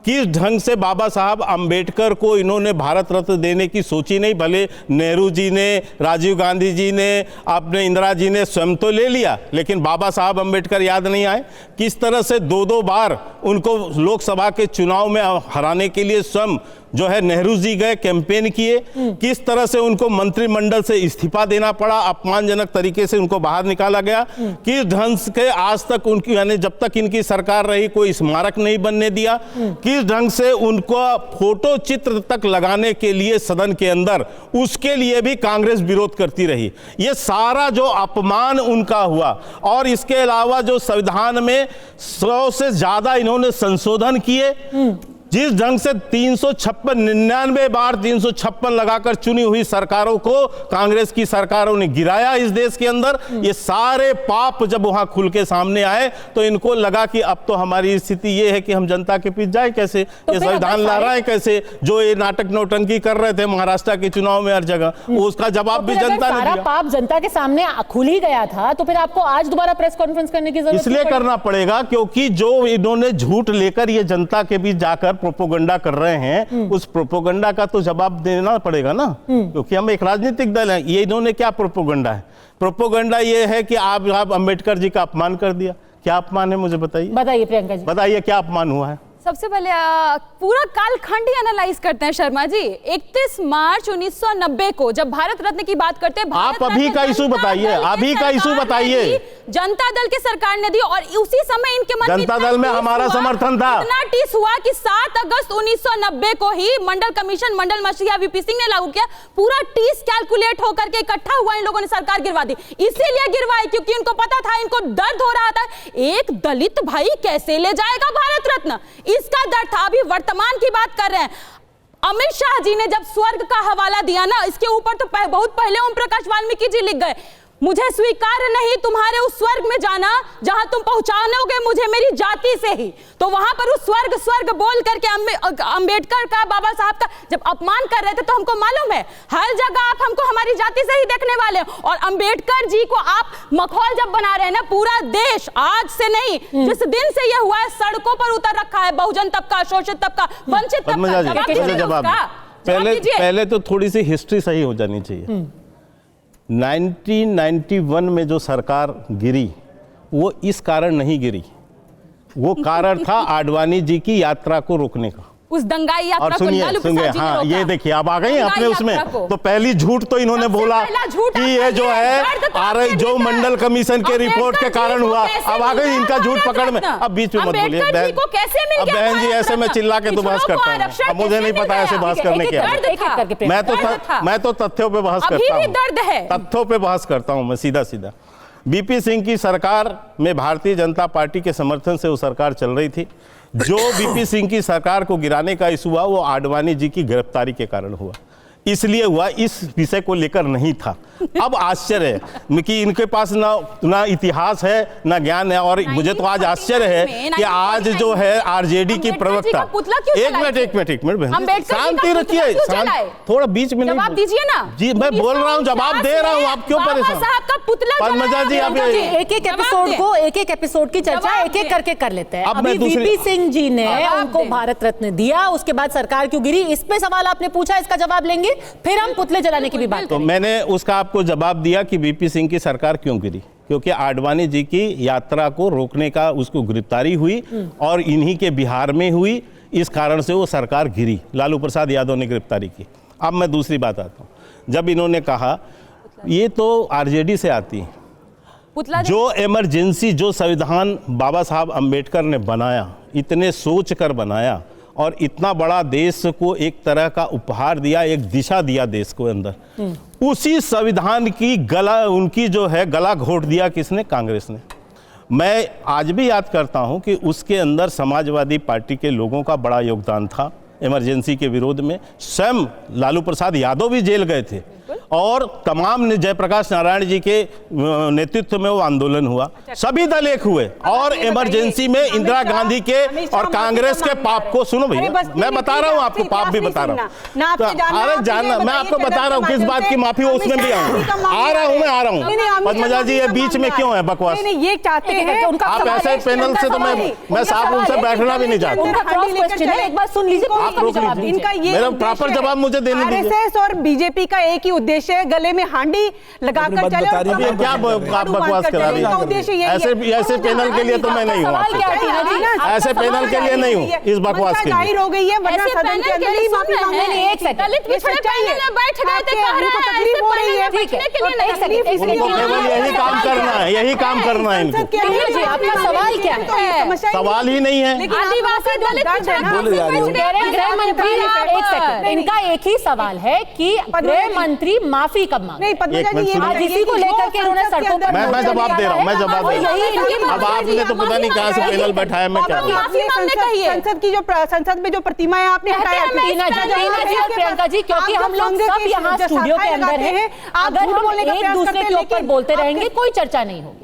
किस ढंग से बाबा साहब अम्बेडकर को इन्होंने भारत रत्न देने की सोची नहीं। भले नेहरू जी ने, राजीव गांधी जी ने, अपने इंदिरा जी ने स्वयं तो ले लिया, लेकिन बाबा साहब अम्बेडकर याद नहीं आए। किस तरह से दो बार उनको लोकसभा के चुनाव में हराने के लिए स्वयं जो है नेहरू जी गए, कैंपेन किए। किस तरह से उनको मंत्रिमंडल से इस्तीफा देना पड़ा, अपमानजनक तरीके से उनको बाहर निकाला गया। किस ढंग से आज तक उनकी, यानी जब तक इनकी सरकार रही, कोई स्मारक नहीं बनने दिया। किस ढंग से उनको फोटो चित्र तक लगाने के लिए सदन के अंदर, उसके लिए भी कांग्रेस विरोध करती रही। ये सारा जो अपमान उनका हुआ, और इसके अलावा जो संविधान में 100 से ज्यादा इन्होंने संशोधन किए, जिस ढंग से 99 बार 356 लगाकर चुनी हुई सरकारों को कांग्रेस की सरकारों ने गिराया इस देश के अंदर, ये सारे पाप जब वहां खुल के सामने आए तो इनको लगा कि अब तो हमारी स्थिति ये है कि हम जनता के पीछे जाए कैसे, तो ये संविधान ला रहा है कैसे। जो ये नाटक नौटंकी कर रहे थे महाराष्ट्र के चुनाव में हर जगह, उसका जवाब भी जनता ने दिया। पाप जनता के सामने खुल ही गया था, तो फिर आपको आज दोबारा प्रेस कॉन्फ्रेंस करने की जरूरत इसलिए करना पड़ेगा क्योंकि जो इन्होंने झूठ लेकर ये जनता के बीच जाकर प्रोपोगंडा कर रहे हैं, उस प्रोपोगंडा का तो जवाब देना पड़ेगा ना, क्योंकि हम एक राजनीतिक दल हैं। ये इन्होंने क्या प्रोपोगंडा है? प्रोपोगंडा ये है कि आप अम्बेडकर जी का अपमान कर दिया। क्या अपमान है मुझे बताइए? बताइए प्रियंका जी, बताइए क्या अपमान हुआ है? सबसे पहले पूरा कालखंड ही एनालाइज करते हैं शर्मा जी। 31 मार्च 1990 को जब भारत रत्न की बात करते हैं, आप अभी का इशू बताइए, अभी का इशू बताइए। जनता दल की सरकार ने दी, और उसी समय इनके मन जनता दल में हमारा समर्थन था। इतना टीस हुआ कि 7 अगस्त 1990 को ही मंडल कमीशन, मंडल मसीहा वीपी सिंह ने लागू किया। पूरा टीस कैलकुलेट होकर के इकट्ठा हुआ, इन लोगों ने सरकार गिरवा दी। इसीलिए गिरवाई क्योंकि इनको पता था, इनको दर्द हो रहा था, एक दलित भाई कैसे ले जाएगा भारत रत्न, इसका डर था। अभी वर्तमान की बात कर रहे हैं। अमित शाह जी ने जब स्वर्ग का हवाला दिया ना, इसके ऊपर तो बहुत पहले ओम प्रकाश वाल्मीकि जी लिख गए, मुझे स्वीकार नहीं तुम्हारे उस स्वर्ग में जाना जहां तुम पहुंचाओगे मुझे मेरी जाति से ही। तो वहां पर उस स्वर्ग बोल करके अंबेडकर का, बाबा साहब का जब अपमान कर रहे थे, तो हमको मालूम है हर जगह आप हमको हमारी जाति से ही देखने वाले हैं। और अंबेडकर जी को आप मखौल जब बना रहे हैं ना, पूरा देश आज से नहीं, जिस दिन से यह हुआ है, सड़कों पर उतर रखा है बहुजन तबका, शोषित तबका, वंचित तबका। पहले तो थोड़ी सी हिस्ट्री सही हो जानी चाहिए। 1991 में जो सरकार गिरी, वो इस कारण नहीं गिरी, वो कारण था आडवाणी जी की यात्रा को रोकने का, उस दंगाई यात्रा और सुनिए हाँ, ये देखिए अब आ गई अपने उसमें। तो पहली झूठ तो इन्होंने बोला कि ये जो है जो मंडल कमीशन के रिपोर्ट के कारण हुआ। अब आ गई इनका झूठ पकड़ में। अब बीच में मत बोलिए अब बहन जी, ऐसे मैं चिल्ला के तो बहस करता हूँ। अब मुझे नहीं पता ऐसे बहस करने के। मैं तो तथ्यों पे बहस करता हूँ, तथ्यों पे बहस करता हूँ मैं सीधा सीधा। बीपी सिंह की सरकार में भारतीय जनता पार्टी के समर्थन से वो सरकार चल रही थी। जो बीपी सिंह की सरकार को गिराने का इशू हुआ, वो आडवाणी जी की गिरफ्तारी के कारण हुआ, इसलिए हुआ, इस विषय को लेकर नहीं था। अब आश्चर्य है कि इनके पास ना इतिहास है ना ज्ञान है। और मुझे तो आज आश्चर्य है कि आज जो है आरजेडी की प्रवक्ता, एक मिनट शांति रखिए, थोड़ा बीच में जवाब दीजिए ना जी, मैं बोल रहा हूँ, जवाब दे रहा हूँ, आप क्यों परेशान? पद्मजा जी, आप एक एक एपिसोड की चर्चा एक एक करके कर लेते हैं। अभी वीपी सिंह जी ने उनको भारत रत्न दिया, उसके बाद सरकार क्यों गिरी, इस पे सवाल आपने पूछा, इसका जवाब लेंगे, फिर हम पुतले जलाने की भी बात तो मैंने उसका आपको जवाब दिया कि बीपी सिंह की सरकार क्यों गिरी, क्योंकि आडवाणी जी की यात्रा को रोकने का उसको गिरफ्तारी हुई और इन्हीं के बिहार में हुई, इस कारण से वो सरकार गिरी। लालू प्रसाद यादव ने गिरफ्तारी की। अब मैं दूसरी बात आता हूँ। जब इन्होंने कहा ये तो आरजेडी से आती है, जो इमरजेंसी, जो संविधान बाबा साहब अम्बेडकर ने बनाया, इतने सोच कर बनाया और इतना बड़ा देश को एक तरह का उपहार दिया, एक दिशा दिया देश को अंदर, उसी संविधान की उनकी जो है गला घोट दिया किसने? कांग्रेस ने। मैं आज भी याद करता हूं कि उसके अंदर समाजवादी पार्टी के लोगों का बड़ा योगदान था इमरजेंसी के विरोध में। स्वयं लालू प्रसाद यादव भी जेल गए थे और तमाम जयप्रकाश नारायण जी के नेतृत्व में वो आंदोलन हुआ, सभी दल एक हुए और इमरजेंसी में इंदिरा गांधी के और कांग्रेस के पाप को, सुनो भैया मैं बता रहा हूँ आपको, पाप भी बता रहा हूँ। अरे जानना, मैं आपको बता रहा हूँ किस बात की माफी हो, उसमें भी आ रहा हूँ, मैं आ रहा हूँ। पद्मजा जी ये बीच में क्यों है बकवास? ये चाहते हैं आप ऐसे पैनल से तो मैं साफ रूप से बैठना भी नहीं चाहता। एक बार सुन लीजिए, आप रोक लीजिए, इनका ये मेरा प्रॉपर जवाब मुझे देने दीजिए। आरएसएस और बीजेपी का एक ही उद्देश्य है, गले में हांडी लगाकर चले। क्या आप बकवास करा रही हैं? ऐसे पैनल के लिए तो मैं नहीं हूँ, ऐसे पैनल के लिए नहीं हूँ इस बकवास के लिए। हो गई है, वरना सदन के अंदर ही माफी मांगनी है। एक सेकंड, दलित पिछड़े पैनल में बैठ गए थे, कह रहे हैं तकलीफ हो रही है, बैठने के लिए नहीं। उनको केवल यही काम करना है, यही काम करना है इनको। आपका सवाल क्या है? सवाल ही नहीं है। आदिवासी दलित गृह मंत्री, एक सेकंड, इनका एक ही सवाल है कि गृह मंत्री माफी कब मांगे? आज इसी को लेकर के उन्होंने सड़कों पर मैं जवाब दे रहा हूँ, मैं जवाब दे रहा हूँ। अब आपने तो पता नहीं कहाँ से पैनल बैठाया, मैं क्या संसद में जो प्रतिमा है आपने हटाया। टीना जी और प्रियंका जी, क्योंकि हम लोग सब यहाँ स्टूडियो के अंदर हैं, अगर हम एक दूसरे के ऊपर बोलते रहेंगे कोई चर्चा नहीं होगी।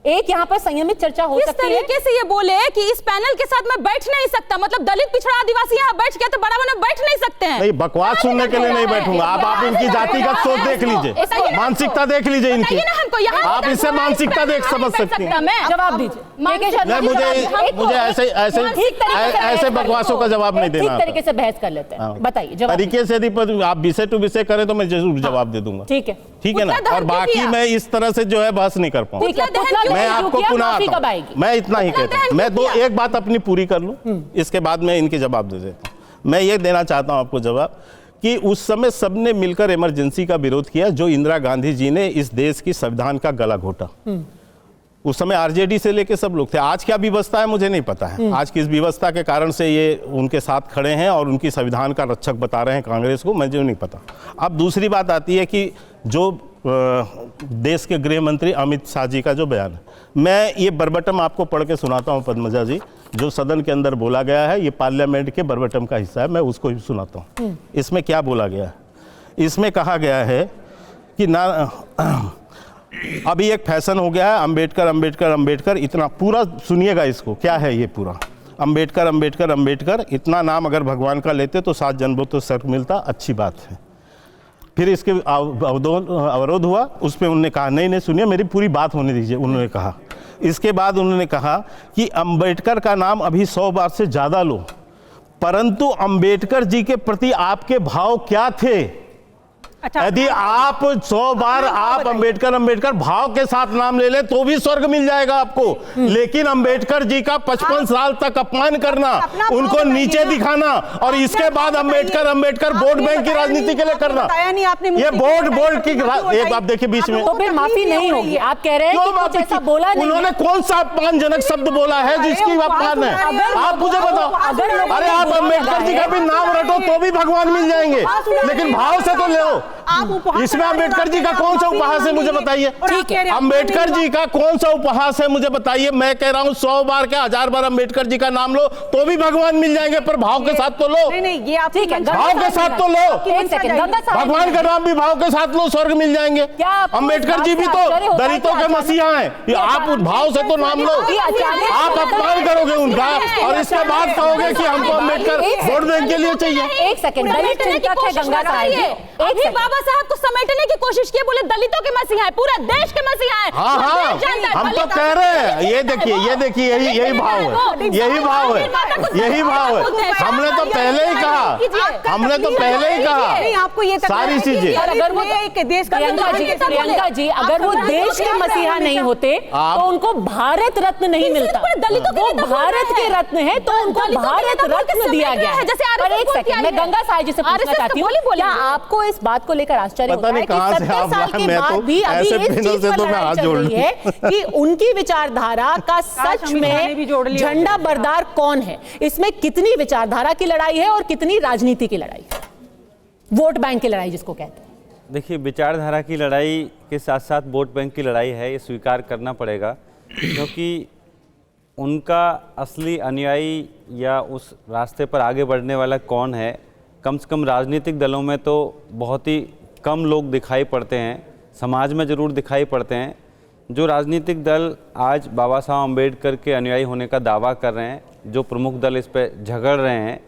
एक यहाँ पर संयमित चर्चा हो सकती है। इस तरीके से ये बोले कि इस पैनल के साथ मैं बैठ नहीं सकता, मतलब दलित पिछड़ा आदिवासी यहाँ बैठ गया तो बड़ा बना बैठ नहीं सकते हैं। नहीं, बकवास सुनने के लिए नहीं बैठूंगा। आप इनकी जातिगत सोच देख लीजिए, मानसिकता देख लीजिए इनकी, आप इससे मानसिकता देख समझ सकते हैं। जवाब दीजिए। मुझे ऐसे बकवासों का जवाब नहीं देना। ठीक तरीके से बहस कर लेते हैं, बताइए। तरीके से यदि आप विषय टू विषय करें तो मैं जरूर जवाब दे दूंगा। ठीक है, ठीक है ना। और बाकी मैं इस तरह से जो है बहस नहीं कर पाऊंगा। मैं आपको पुनः आता हूं, मैं इतना ही कहता हूं। मैं एक बात अपनी पूरी कर लूं, इसके बाद मैं इनके जवाब दे देता हूं। मैं ये देना चाहता हूं आपको जवाब कि उस समय सबने मिलकर इमरजेंसी का विरोध किया, जो इंदिरा गांधी जी ने इस देश की संविधान का गला घोटा। उस समय आरजेडी से लेके सब लोग थे। आज क्या व्यवस्था है मुझे नहीं पता है, आज किस व्यवस्था के कारण से ये उनके साथ खड़े हैं और उनकी संविधान का रक्षक बता रहे हैं कांग्रेस को, मुझे नहीं पता। अब दूसरी बात आती है कि जो देश के गृह मंत्री अमित शाह जी का जो बयान है, मैं ये बरबटम आपको पढ़ के सुनाता हूँ पद्मजा जी, जो सदन के अंदर बोला गया है, ये पार्लियामेंट के बरबटम का हिस्सा है, मैं उसको ही सुनाता हूँ। इसमें क्या बोला गया है? इसमें कहा गया है कि ना अभी एक फैशन हो गया है अंबेडकर अंबेडकर अंबेडकर, इतना पूरा सुनिएगा इसको, क्या है ये पूरा अंबेडकर अंबेडकर अंबेडकर, इतना नाम अगर भगवान का लेते तो 7 जन्मों तो स्वर्ग मिलता, अच्छी बात है। फिर इसके अवरोध हुआ, उस पर उन्होंने कहा नहीं सुनिए मेरी पूरी बात होने दीजिए। उन्होंने कहा, इसके बाद उन्होंने कहा कि अंबेडकर का नाम अभी 100 बार से ज़्यादा लो, परंतु अंबेडकर जी के प्रति आपके भाव क्या थे? यदि आप 100 बार आप अंबेडकर अंबेडकर भाव के साथ नाम ले लें तो भी स्वर्ग मिल जाएगा आपको, लेकिन अंबेडकर जी का 55 साल तक अपमान करना, उनको नीचे दिखाना और इसके बाद अंबेडकर अंबेडकर वोट बैंक की राजनीति के लिए करना, ये वोट की एक आप देखिए बीच में, तो फिर माफी नहीं होगी। आप कह रहे हैं कि कुछ ऐसा बोला नहीं, उन्होंने कौन सा अपमानजनक शब्द बोला है जिसकी अपमान है? आप मुझे बताओ। अरे आप अंबेडकर जी का भी नाम रटो तो भी भगवान मिल जाएंगे, लेकिन भाव से तो ले। इसमें अंबेडकर जी का कौन सा उपहास है मुझे बताइए? अंबेडकर जी का कौन सा उपहास है मुझे बताइए? मैं कह रहा हूं 100 बार क्या 1000 बार अंबेडकर जी का नाम लो तो भी भगवान मिल जाएंगे, पर भाव के साथ तो लो। ये आप ठीक है, भाव के साथ तो लो। भगवान का नाम भी भाव के साथ लो, स्वर्ग मिल जाएंगे। अंबेडकर जी भी तो दलितों के मसीहा हैं, आप भाव से तो नाम लो। आप अपमान करोगे उनका और इसके बाद कहोगे कि हमको अंबेडकर वोट बैंक के लिए चाहिए। एक सेकंड, दलित चिंतक है गंगा साहब, बाबा साहब को समेटने की कोशिश की, बोले दलितों के मसीहा है, पूरे देश के मसीहा है। हाँ, हम तो कह रहे हैं, ये देखिए यही भाव है, यही भाव है, यही भाव है। हमने तो पहले ही कहा, आपको ये सारी चीजें। अगर वो देश का प्रियंका जी अगर वो देश के मसीहा नहीं होते तो उनको भारत रत्न नहीं मिलता। वो भारत के रत्न है तो उनको भारत रत्न दिया गया है। पर एक सेकंड, मैं गंगा साहब जी से पूछना चाहती हूँ, क्या आपको इस बात को लेकर आश्चर्य होता है कि 70 साल के बाद भी अभी इस चीज पर लड़ाई चल रही है कि उनकी विचारधारा का सच में झंडा बरदार कौन है? इसमें कितनी विचारधारा की लड़ाई है और कितनी राजनीति की लड़ाई है, वोट बैंक की लड़ाई जिसको कहते हैं? देखिए, विचारधारा की लड़ाई के साथ साथ वोट बैंक की लड़ाई है, ये स्वीकार करना पड़ेगा, क्योंकि उनका असली अनुयायी या उस रास्ते पर आगे बढ़ने वाला कौन है, कम से कम राजनीतिक दलों में तो बहुत ही कम लोग दिखाई पड़ते हैं, समाज में ज़रूर दिखाई पड़ते हैं। जो राजनीतिक दल आज बाबा साहब अम्बेडकर के अनुयायी होने का दावा कर रहे हैं, जो प्रमुख दल इस पर झगड़ रहे हैं,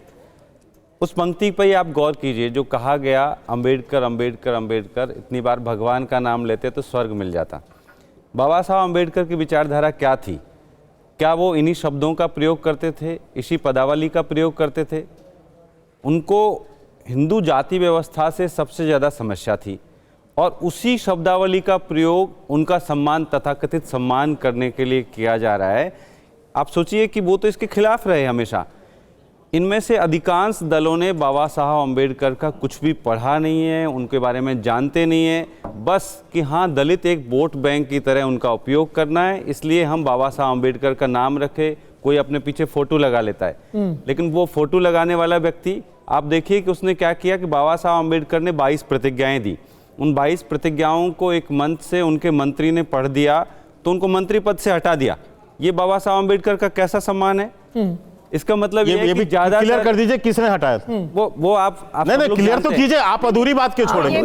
उस पंक्ति पर ही आप गौर कीजिए जो कहा गया, अम्बेडकर अम्बेडकर अम्बेडकर, इतनी बार भगवान का नाम लेते तो स्वर्ग मिल जाता। बाबा साहब अम्बेडकर की विचारधारा क्या थी? क्या वो इन्हीं शब्दों का प्रयोग करते थे, इसी पदावली का प्रयोग करते थे? उनको हिंदू जाति व्यवस्था से सबसे ज़्यादा समस्या थी और उसी शब्दावली का प्रयोग उनका सम्मान, तथाकथित सम्मान करने के लिए किया जा रहा है। आप सोचिए कि वो तो इसके खिलाफ रहे हमेशा। इनमें से अधिकांश दलों ने बाबा साहब अम्बेडकर का कुछ भी पढ़ा नहीं है, उनके बारे में जानते नहीं है, बस कि हाँ दलित एक वोट बैंक की तरह उनका उपयोग करना है, इसलिए हम बाबा साहब अम्बेडकर का नाम रखें। कोई अपने पीछे फोटो लगा लेता है, लेकिन वो फोटो लगाने वाला व्यक्ति आप देखिए कि उसने क्या किया कि बाबा साहब अम्बेडकर ने 22 प्रतिज्ञाएं दी। उन 22 प्रतिज्ञाओं को एक मंच से उनके मंत्री ने पढ़ दिया तो उनको मंत्री पद से हटा दिया। ये बाबा साहब अम्बेडकर का कैसा सम्मान है? इसका मतलब ये भी ज्यादा क्लियर कर दीजिए किसने हटाया था? वो आप नहीं क्लियर तो कीजिए। आप अधूरी बात क्यों छोड़ेंगे?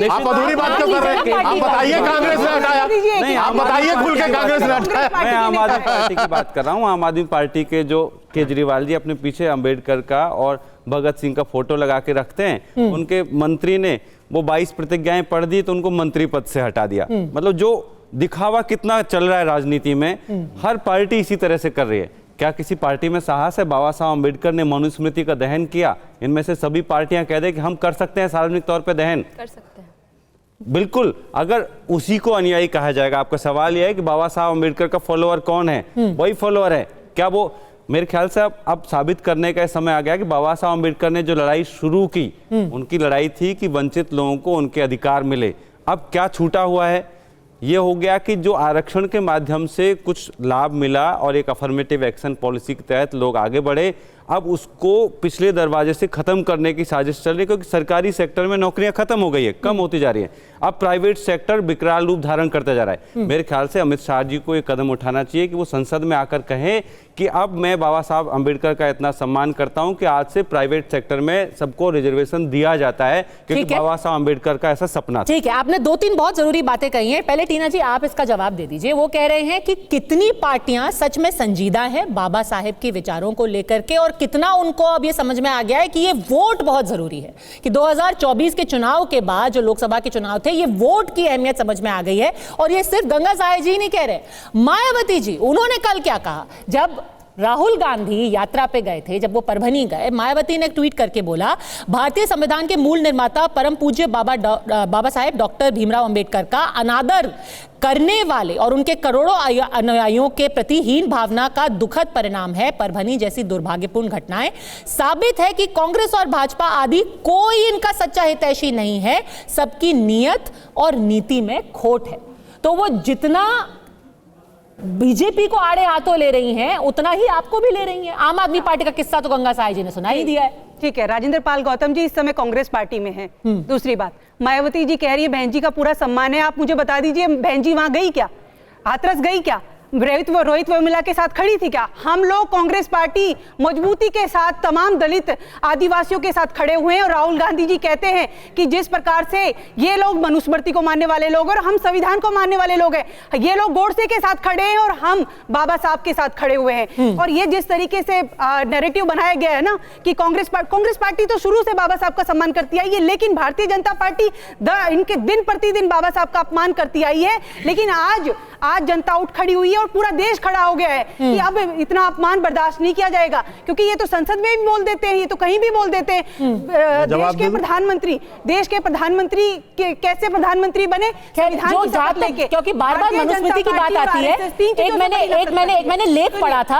आप अधूरी बात क्यों कर रहे हैं? आप बताइए कांग्रेस ने हटाया। नहीं, आप बताइए खुल के कांग्रेस ने हटाया। मैं आम आदमी पार्टी की बात कर रहा हूँ। आम आदमी पार्टी के जो केजरीवाल जी अपने पीछे अम्बेडकर का और भगत सिंह का फोटो लगा के रखते हैं, उनके मंत्री ने वो 22 प्रतिज्ञाएं पढ़ दी तो उनको मंत्री पद से हटा दिया। मतलब जो दिखावा कितना चल रहा है राजनीति में, हर पार्टी इसी तरह से कर रही है। क्या किसी पार्टी में साहस है? बाबा साहब अम्बेडकर ने मनुस्मृति का दहन किया, इनमें से सभी पार्टियां कह दें कि हम कर सकते हैं सार्वजनिक तौर पे दहन, कर सकते हैं बिल्कुल। अगर उसी को अनुयायी कहा जाएगा, आपका सवाल यह है कि बाबा साहब अम्बेडकर का फॉलोअर कौन है? वही फॉलोअर है क्या वो? मेरे ख्याल से अब साबित करने का समय आ गया कि बाबा साहब अम्बेडकर ने जो लड़ाई शुरू की, उनकी लड़ाई थी कि वंचित लोगों को उनके अधिकार मिले। अब क्या छूटा हुआ है? ये हो गया कि जो आरक्षण के माध्यम से कुछ लाभ मिला और एक अफर्मेटिव एक्शन पॉलिसी के तहत लोग आगे बढ़े, अब उसको पिछले दरवाजे से खत्म करने की साजिश चल रही है, क्योंकि सरकारी सेक्टर में नौकरियां खत्म हो गई है, कम होती जा रही है। अब प्राइवेट सेक्टर विकराल रूप धारण करता जा रहा है। मेरे ख्याल से अमित शाह जी को ये कदम उठाना चाहिए कि वो संसद में आकर कहें कि अब मैं बाबा साहब अम्बेडकर का इतना सम्मान करता हूं कि आज से प्राइवेट सेक्टर में सबको रिजर्वेशन दिया जाता है, क्योंकि बाबा साहब अम्बेडकर का ऐसा सपना था। ठीक है, आपने 2-3 बहुत जरूरी बातें कही हैं। पहले टीना जी आप इसका जवाब दे दीजिए। वो कह रहे हैं कि कितनी पार्टियां सच में संजीदा हैं बाबा साहेब के विचारों को लेकर के, और कितना उनको अब ये समझ में आ गया है कि ये वोट बहुत जरूरी है, कि 2024 के चुनाव के बाद जो लोकसभा के चुनाव थे, ये वोट की अहमियत समझ में आ गई है। और ये सिर्फ गंगा साहेब जी नहीं कह रहे, मायावती जी, उन्होंने कल क्या कहा? जब राहुल गांधी यात्रा पे गए थे, जब वो परभनी गए, मायावती ने ट्वीट करके बोला, भारतीय संविधान के मूल निर्माता परम पूज्य बाबा साहेब डॉक्टर भीमराव अंबेडकर का अनादर करने वाले और उनके करोड़ों अनुयायियों के प्रति हीन भावना का दुखद परिणाम है। परभनी जैसी दुर्भाग्यपूर्ण घटनाएं साबित है कि कांग्रेस और भाजपा आदि कोई इनका सच्चा हितैषी नहीं है, सबकी नीयत और नीति में खोट है। तो वो जितना बीजेपी को आड़े हाथों ले रही हैं, उतना ही आपको भी ले रही हैं। आम आदमी पार्टी का किस्सा तो गंगा साहेब जी ने सुना ही दिया है। ठीक है, राजेंद्र पाल गौतम जी इस समय कांग्रेस पार्टी में हैं। दूसरी बात, मायावती जी कह रही है बहन जी का पूरा सम्मान है। आप मुझे बता दीजिए, बहन जी वहां गई क्या? हाथरस गई क्या? रोहित वेमुला के साथ खड़ी थी क्या? हम लोग कांग्रेस पार्टी मजबूती के साथ तमाम दलित आदिवासियों के साथ खड़े हुए हैं। और राहुल गांधी जी कहते हैं कि जिस प्रकार से ये लोग मनुस्मृति को मानने वाले लोग और हम संविधान को मानने वाले लोग हैं, ये लोग गोडसे के साथ खड़े हैं और हम बाबा साहब के साथ खड़े हुए हैं। और ये जिस तरीके से नैरेटिव बनाया गया है ना कि कांग्रेस पार्टी तो शुरू से बाबा साहब का सम्मान करती आई है, लेकिन भारतीय जनता पार्टी इनके दिन प्रतिदिन बाबा साहब का अपमान करती आई है। लेकिन आज जनता उठ खड़ी हुई है और पूरा देश खड़ा हो गया है कि अब इतना अपमान बर्दाश्त नहीं किया जाएगा, क्योंकि ये तो संसद में भी बोल देते हैं, ये तो कहीं भी बोल देते हैं। देश के प्रधानमंत्री कैसे प्रधानमंत्री बने? क्योंकि बार-बार मनुस्मृति की बात आती है। एक मैंने लेख पढ़ा था,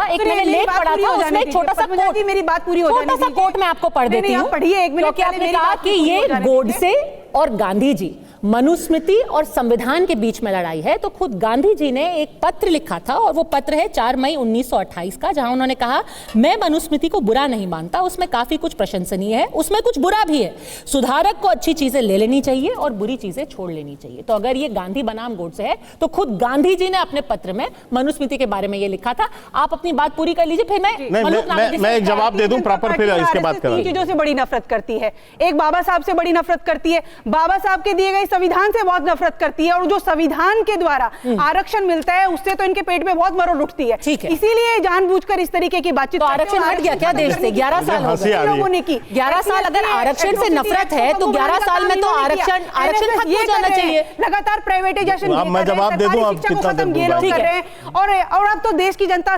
उसमें एक छोटा सा कोट, मेरी बात पूरी हो जाने दीजिए। कोट मैं आपको पढ़ देती हूँ। पढ़िए, एक मिनट। क्योंकि आपने कहा कि ये गोडसे और गांधी जी मनुस्मृति और संविधान के बीच में लड़ाई है, तो खुद गांधी जी ने एक पत्र लिखा था और वो पत्र है 4 मई 1928 का, जहां उन्होंने कहा, मैं मनुस्मृति को बुरा नहीं मानता, उसमें काफी कुछ प्रशंसनीय है, उसमें कुछ बुरा भी है, सुधारक को अच्छी चीजें ले लेनी चाहिए और बुरी चीजें छोड़ लेनी चाहिए। तो अगर ये गांधी बनाम गोडसे है तो खुद गांधी जी ने अपने पत्र में मनुस्मृति के बारे में ये लिखा था। आप अपनी बात पूरी कर लीजिए, फिर मैं एक जवाब दे दूं प्रॉपर, फिर इसके बाद तीन चीजों से बड़ी नफरत करती है। एक बाबा साहब से बड़ी नफरत करती है, बाबा साहब के दिए गए संविधान से बहुत नफरत करती है, और जो संविधान के द्वारा आरक्षण मिलता है उससे तो इनके पेट में बहुत मरोड़ उठती है। इसीलिए जानबूझकर इस तरीके की बातचीत। तो आरक्षण हट गया क्या देश से? 11 साल हो गए लोगों ने की। 11 साल अगर आरक्षण से नफरत है तो 11 साल में तो आरक्षण खत्म हो जाना चाहिए। लगातार प्राइवेटाइजेशन, मैं जवाब दे दूं, आप कितना कर रहे हैं, और अब तो देश की जनता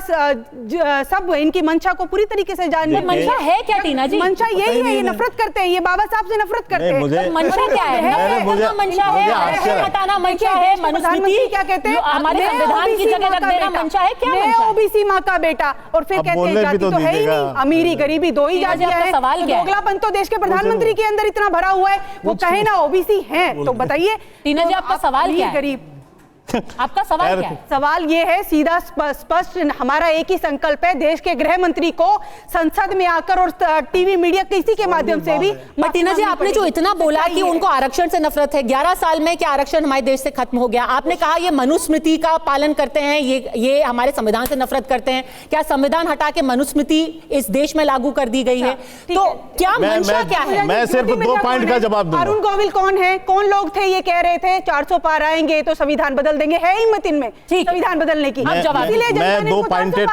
सब इनकी मंशा को पूरी तरीके से जान। मंशा है क्या टीना जी? मंशा यही है, ये नफरत करते हैं, ये बाबा साहब से नफरत करते हैं। मंशा क्या है? मंशा है हटाना, मंशा है मनुस्मृति, क्या कहते हैं हमारे संविधान की जगह रख देना, मंशा है क्या? मंशा ओबीसी माँ का बेटा, और फिर कहते हैं जाति तो है ही नहीं, अमीरी गरीबी दो ही जातियां हैं। सवाल क्या है? दोगलापन तो देश के प्रधानमंत्री के अंदर इतना भरा हुआ है, वो कहे ना ओबीसी हैं, तो बताइए टीना जी आपका सवाल क्या है? गरीब आपका सवाल क्या है? सवाल ये है सीधा स्पष्ट, हमारा एक ही संकल्प है, देश के गृह मंत्री को संसद में आकर और टीवी मीडिया किसी के माध्यम से भी। टीना जी आपने जो इतना बोला कि उनको आरक्षण से नफरत है, 11 साल में क्या आरक्षण हमारे देश से खत्म हो गया? आपने कहा ये मनुस्मृति का पालन करते हैं, ये हमारे संविधान से नफरत करते हैं, क्या संविधान हटा के मनुस्मृति इस देश में लागू कर दी गई है? तो क्या मंशा क्या है? मैं सिर्फ 2 पॉइंट का जवाब दूंगा। अरुण गोविल कौन है, कौन लोग थे ये कह रहे थे 400 पार आएंगे तो संविधान बदल देंगे? है हिम्मत इनमें संविधान बदलने की? मैं 2 पॉइंटेड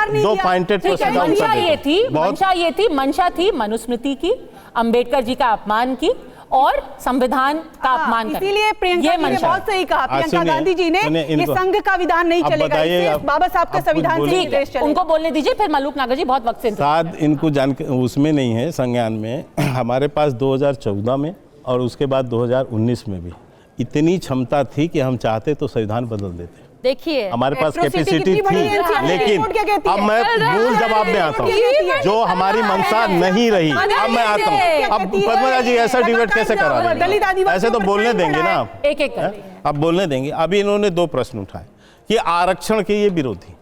मंशा थी मनुस्मृति की, अंबेडकर जी का अपमान की और संविधान का अपमान कर। इसीलिए प्रियंका जी ने बहुत सही कहा, प्रियंका गांधी जी ने ये संघ का विधान नहीं चलेगा, इससे बाबा साहब के संविधान से देश चलेगा। उनको बोलने दीजिए, फिर मलूक नागर जी बहुत वक्त से शायद इनको उसमें नहीं है संज्ञान में। हमारे पास 2014 में और उसके बाद 2019 में भी इतनी क्षमता थी कि हम चाहते तो संविधान बदल देते। देखिए हमारे पास कैपेसिटी थी, लेकिन अब मैं मूल जवाब में आता हूँ, जो हमारी मंशा नहीं रही। अब मैं आता हूँ, अब पद्मजा जी ऐसा डिबेट कैसे करा रहे हैं? ऐसे तो बोलने देंगे ना आप, एक अब बोलने देंगे। अभी इन्होंने 2 प्रश्न उठाए कि आरक्षण के ये विरोधी,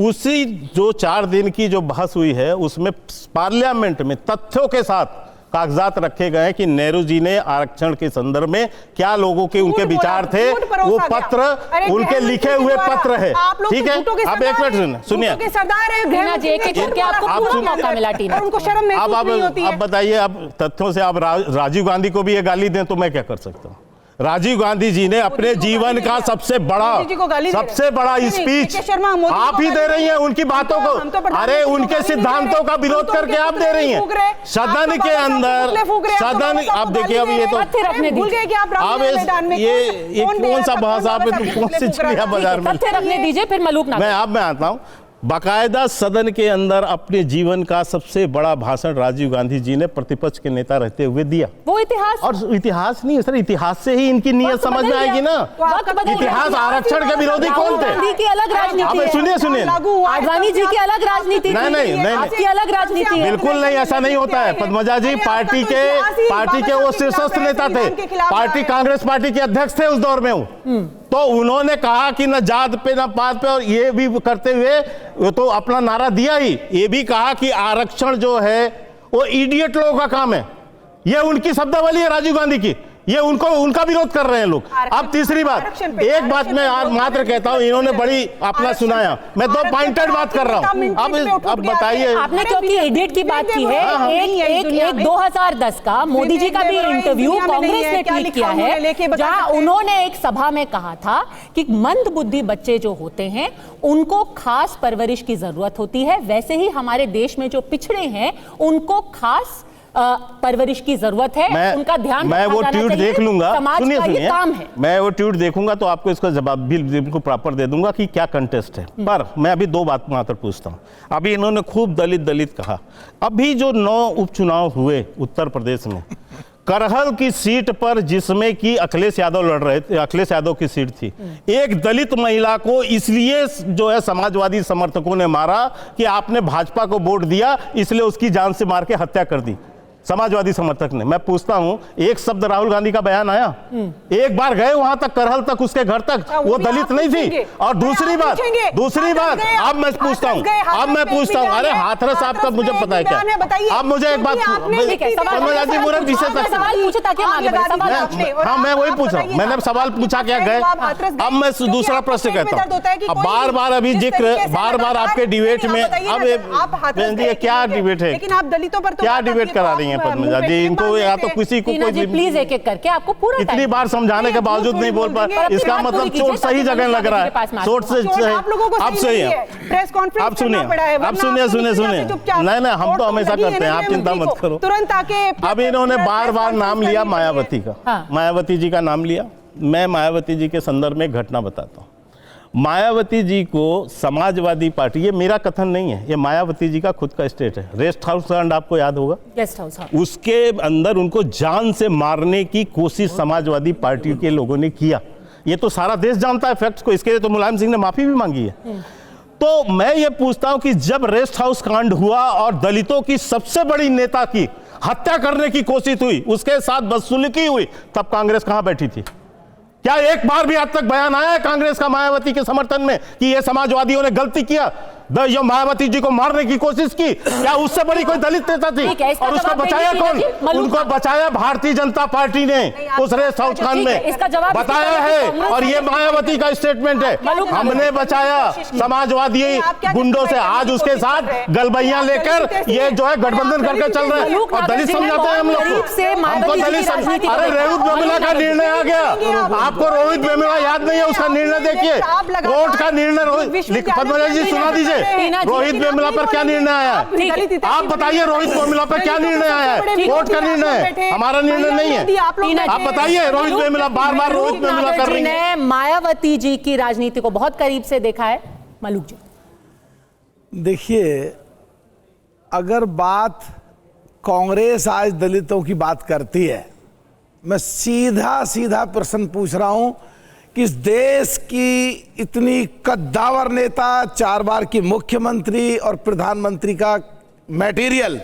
उसी जो 4 दिन की जो बहस हुई है उसमें पार्लियामेंट में तथ्यों के साथ कागजात रखे गए कि नेहरू जी ने आरक्षण के संदर्भ में क्या लोगों के उनके विचार थे, वो पत्र उनके लिखे हुए पत्र है। ठीक है, आप एक मिनट सुनिए, आप बताइए, अब तथ्यों से आप राजीव गांधी को भी ये गाली दें तो मैं क्या कर सकता हूँ? राजीव गांधी जी ने अपने जीवन का सबसे बड़ा स्पीच आप ही दे रही हैं उनकी बातों को। अरे उनके सिद्धांतों का विरोध करके आप दे रही हैं सदन के अंदर। सदन अब देखिए, अब ये तो अब ये कौन सा भाषा आप कौन सी चिड़िया बाजार में रखने दीजिए, फिर मलूक नागर। मैं अब आता हूँ। बाकायदा सदन के अंदर अपने जीवन का सबसे बड़ा भाषण राजीव गांधी जी ने प्रतिपक्ष के नेता रहते हुए दिया। वो इतिहास, और इतिहास नहीं है सर, इतिहास से ही इनकी नीयत समझ में आएगी ना। इतिहास आरक्षण के विरोधी कौन थे? अलग राजनीति, सुनिए आडवाणी जी की अलग राजनीति, नहीं अलग राजनीति, बिल्कुल नहीं, ऐसा नहीं होता है पद्मजा जी। पार्टी के वो शीर्षस्थ नेता थे, पार्टी कांग्रेस पार्टी के अध्यक्ष थे उस दौर में वो, तो उन्होंने कहा कि न जात पे न पात पे, और ये भी करते हुए तो अपना नारा दिया ही, ये भी कहा कि आरक्षण जो है वो इडियट लोगों का काम है। ये उनकी शब्दावली है राजीव गांधी की, ये उनका विरोध कर रहे हैं लोग। अब तीसरी बात, एक बात मैं मात्र कहता हूं, इन्होंने बड़ी अपना सुनाया, मैं 2 पॉइंटेड बात कर रहा हूं। अब बताइए, आपने क्योंकि इडियट की बात की है, एक 2010 का मोदी जी का भी इंटरव्यू कांग्रेस ने ट्वीट किया है, जहां उन्होंने एक सभा में कहा था कि मंद बुद्धि बच्चे जो होते हैं उनको खास परवरिश की जरूरत होती है, वैसे ही हमारे देश में जो पिछड़े हैं उनको खास परवरिश की जरूरत है, उनका ध्यान मैं वो ट्वीट देख लूंगा, सुनिए काम है, मैं वो ट्वीट देखूंगा तो आपको इसका जवाब भी बिल्कुल प्रॉपर दे दूंगा कि क्या कंटेस्ट है। पर मैं अभी 2 बात मात्र पूछता हूं। अभी इन्होंने खूब दलित कहा, अभी जो 9 उपचुनाव हुए उत्तर प्रदेश में, करहल की सीट पर जिसमें कि अखिलेश यादव लड़ रहे थे, अखिलेश यादव की सीट थी, एक दलित महिला को इसलिए जो है समाजवादी समर्थकों ने मारा कि आपने भाजपा को वोट दिया, इसलिए उसकी जान से मार के हत्या कर दी। समाजवादी समर्थक ने। मैं पूछता हूं, एक शब्द राहुल गांधी का बयान आया? एक बार गए वहां तक, करहल तक, उसके घर तक, वो दलित नहीं थी? और दूसरी बात अब मैं पूछता हूं, अरे हाथरस साहब का मुझे पता है क्या? अब मुझे एक बात, हाँ मैं वही पूछ रहा हूँ, मैंने सवाल पूछा क्या गए? अब मैं दूसरा प्रश्न कहता हूँ, बार बार अभी जिक्र, बार बार आपके डिबेट में, अब क्या डिबेट है? लेकिन आप दलितों पर क्या डिबेट करा रही हैं पद्मजा जी? इनको या तो किसी को कोई, प्लीज एक एक करके आपको पूरा इतनी बार समझाने के बावजूद नहीं बोल पाए, इसका मतलब चोट सही जगह लग रहा है, चोट से आप सही है। प्रेस कॉन्फ्रेंस आप सुनिए, नहीं हम तो हमेशा करते हैं, आप चिंता मत करो। तुरंत आके अब इन्होंने बार बार नाम लिया मायावती का, मायावती जी का नाम लिया। मैं मायावती जी के संदर्भ में एक घटना बताता हूँ। मायावती जी को समाजवादी पार्टी, ये मेरा कथन नहीं है, ये मायावती जी का खुद का स्टेट है, रेस्ट हाउस कांड आपको याद होगा, गेस्ट हाउस, उसके अंदर उनको जान से मारने की कोशिश समाजवादी पार्टी के लोगों ने किया। ये तो सारा देश जानता है फैक्ट्स को, इसके लिए तो मुलायम सिंह ने माफी भी मांगी है। तो मैं ये पूछता हूं कि जब रेस्ट हाउस कांड हुआ और दलितों की सबसे बड़ी नेता की हत्या करने की कोशिश हुई, उसके साथ बदसलूकी हुई, तब कांग्रेस कहां बैठी थी? क्या एक बार भी आज तक बयान आया है कांग्रेस का मायावती के समर्थन में कि ये समाजवादियों ने गलती किया, जो मायावती जी को मारने की कोशिश की? क्या उससे बड़ी कोई दलित नेता थी? और उसको बचाया कौन? उनको बचाया भारतीय जनता पार्टी ने उस रेस्ट हाउस कांड में बताया है, और ये मायावती का स्टेटमेंट है, हमने बचाया समाजवादी गुंडों से। आज उसके साथ गलबैया लेकर ये जो है गठबंधन करके चल रहे हैं और दलित समझाते हैं हम लोग को, हमको दलित। अरे रोहित वेमुला का निर्णय आ गया, आपको रोहित वेमुला याद नहीं है? उसका निर्णय देखिए, कोर्ट का निर्णय। रोहित पद्मजा जी सुना दीजिए, रोहित वेमुला पर क्या निर्णय आया है? आप बताइए, रोहित वेमुला पर क्या निर्णय आया है? कोर्ट का निर्णय है, हमारा निर्णय नहीं है। आप बताइए, रोहित वेमुला बार बार रोहित वेमुला कर रही है। मायावती जी की राजनीति को बहुत करीब से देखा है, मलूक जी। देखिए, अगर बात कांग्रेस आज दलितों की बात करती है, मैं सीधा सीधा प्रश्न पूछ रहा हूं कि इस देश की इतनी कद्दावर नेता, 4 बार की मुख्यमंत्री और प्रधानमंत्री का मटेरियल,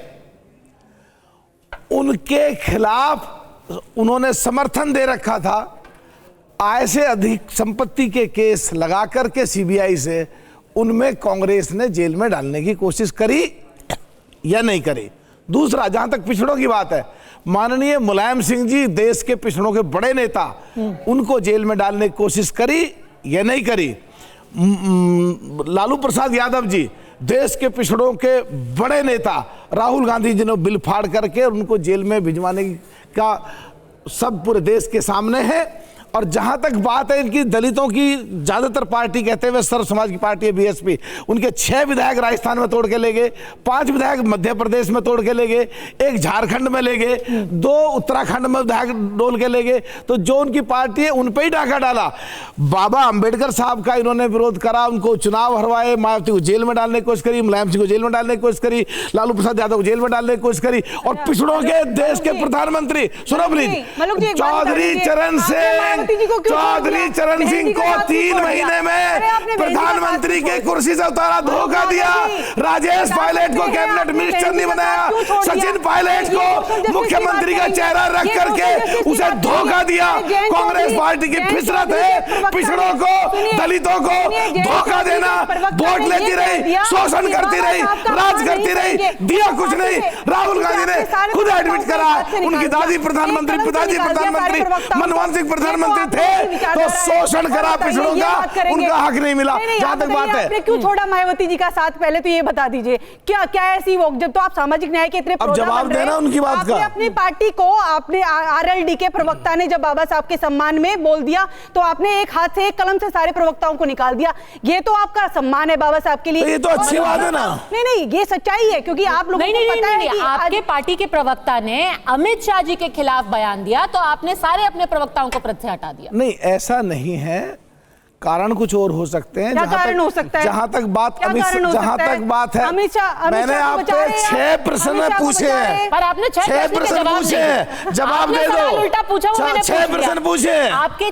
उनके खिलाफ उन्होंने समर्थन दे रखा था, आय से अधिक संपत्ति के केस लगा करके सीबीआई से, उनमें कांग्रेस ने जेल में डालने की कोशिश करी या नहीं करी? दूसरा, जहां तक पिछड़ों की बात है, माननीय मुलायम सिंह जी देश के पिछड़ों के बड़े नेता, उनको जेल में डालने की कोशिश करी या नहीं करी? लालू प्रसाद यादव जी देश के पिछड़ों के बड़े नेता, राहुल गांधी जी ने बिल फाड़ करके उनको जेल में भिजवाने का सब पूरे देश के सामने है। और जहां तक बात है इनकी दलितों की, ज्यादातर पार्टी कहते हुए सर्व समाज की पार्टी है बीएसपी, उनके 6 विधायक राजस्थान में तोड़ के ले गए, 5 विधायक मध्य प्रदेश में तोड़ के ले गए, 1 झारखंड में ले गए, 2 उत्तराखंड में विधायक डोल के ले गए। तो जो उनकी पार्टी है उन पे ही डाका डाला। बाबा अंबेडकर साहब का इन्होंने विरोध करा, उनको चुनाव हरवाए, मायावती को जेल में डालने की कोशिश करी, मुलायम सिंह को जेल में डालने की कोशिश करी, लालू प्रसाद यादव को जेल में डालने की कोशिश करी, और पिछड़ों के देश के प्रधानमंत्री चौधरी चरण सिंह को 3 महीने में प्रधानमंत्री के कुर्सी से उतारा, धोखा दिया। राजेश पायलट को कैबिनेट मिनिस्टर नहीं बनाया, सचिन पायलट को मुख्यमंत्री का चेहरा रख करके उसे धोखा दिया। कांग्रेस पार्टी की फितरत है पिछड़ों को, दलितों को धोखा देना, वोट लेती रही, शोषण करती रही, राज करती रही, दिया कुछ नहीं। राहुल गांधी ने खुद एडमिट करा, उनकी दादी प्रधानमंत्री, पिताजी प्रधानमंत्री, मनमोहन सिंह प्रधानमंत्री थे, तो शोषण करा पिछड़ों का, उनका हक नहीं मिला। जहां तक बात है, क्यों छोड़ा मायावती जी का साथ? पहले तो ये बता दीजिए, क्या क्या ऐसी वो, जब तो आप सामाजिक न्याय के इतने अब जवाब देना उनकी बात का। अपनी पार्टी को, आपने आरएलडी के प्रवक्ता ने जब बाबा साहब के सम्मान में बोल दिया, तो आपने एक हाथ से, एक कलम से सारे प्रवक्ताओं को निकाल दिया। ये तो आपका सम्मान है बाबा साहब के लिए, ये तो अच्छी बात है ना? नहीं, ये सच्चाई है, क्योंकि आप लोगों को पता है कि आपके पार्टी के प्रवक्ता ने अमित शाह जी के खिलाफ बयान दिया, तो आपने सारे अपने प्रवक्ताओं को पद से हटा दिया। नहीं, ऐसा नहीं है कारण कुछ और हो सकते हैं। क्या कारण हो सकता है? जहां तक बात है मैंने आपसे 6 प्रश्न पूछे हैं, पर आपने 6 प्रश्न पूछे हैं, जवाब दे दो। उल्टा पूछा, 6 प्रश्न पूछे हैं आपके।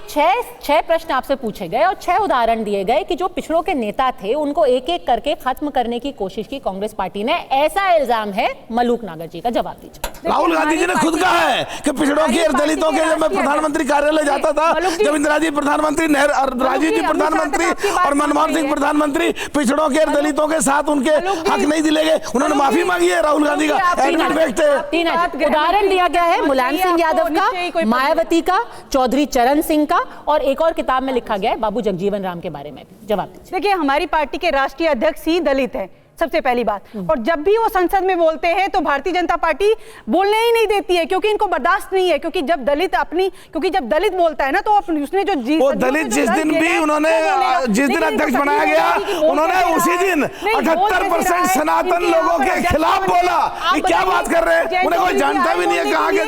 6 प्रश्न आपसे पूछे गए और 6 उदाहरण दिए गए कि जो पिछड़ों के नेता थे उनको एक एक करके खत्म करने की कोशिश की कांग्रेस पार्टी ने, ऐसा इल्जाम है मलूक नागर जी का। जवाब दीजिए। राहुल गांधी जी ने खुद कहा है कि पिछड़ों के और दलितों के, जब मैं प्रधानमंत्री कार्यालय जाता था, जब इंदिरा जी प्रधानमंत्री, राजीव जी प्रधानमंत्री और मनमोहन सिंह प्रधानमंत्री, पिछड़ों के और दलितों के साथ उनके हक नहीं दिले गए, उन्होंने माफी मांगी है। राहुल गांधी का उदाहरण दिया गया है मुलायम सिंह यादव का, मायावती का, चौधरी चरण सिंह का, और एक और किताब में लिखा गया है बाबू जगजीवन राम के बारे में भी। जवाब दीजिए। देखिए, हमारी पार्टी के राष्ट्रीय अध्यक्ष ही दलित है, सबसे पहली बात। और जब भी वो संसद में बोलते हैं तो भारतीय जनता पार्टी बोलने ही नहीं देती है, क्योंकि इनको बर्दाश्त नहीं है। क्योंकि जब दलित बोलता है ना, तो उसने जो वो दलित जिस दिन भी उन्होंने, जिस दिन अध्यक्ष बनाया गया, उन्होंने उसी दिन 78% सनातन लोगों के खिलाफ बोला। ये क्या बात कर रहे हैं? उन्हें कोई जानता भी नहीं है कहाँ के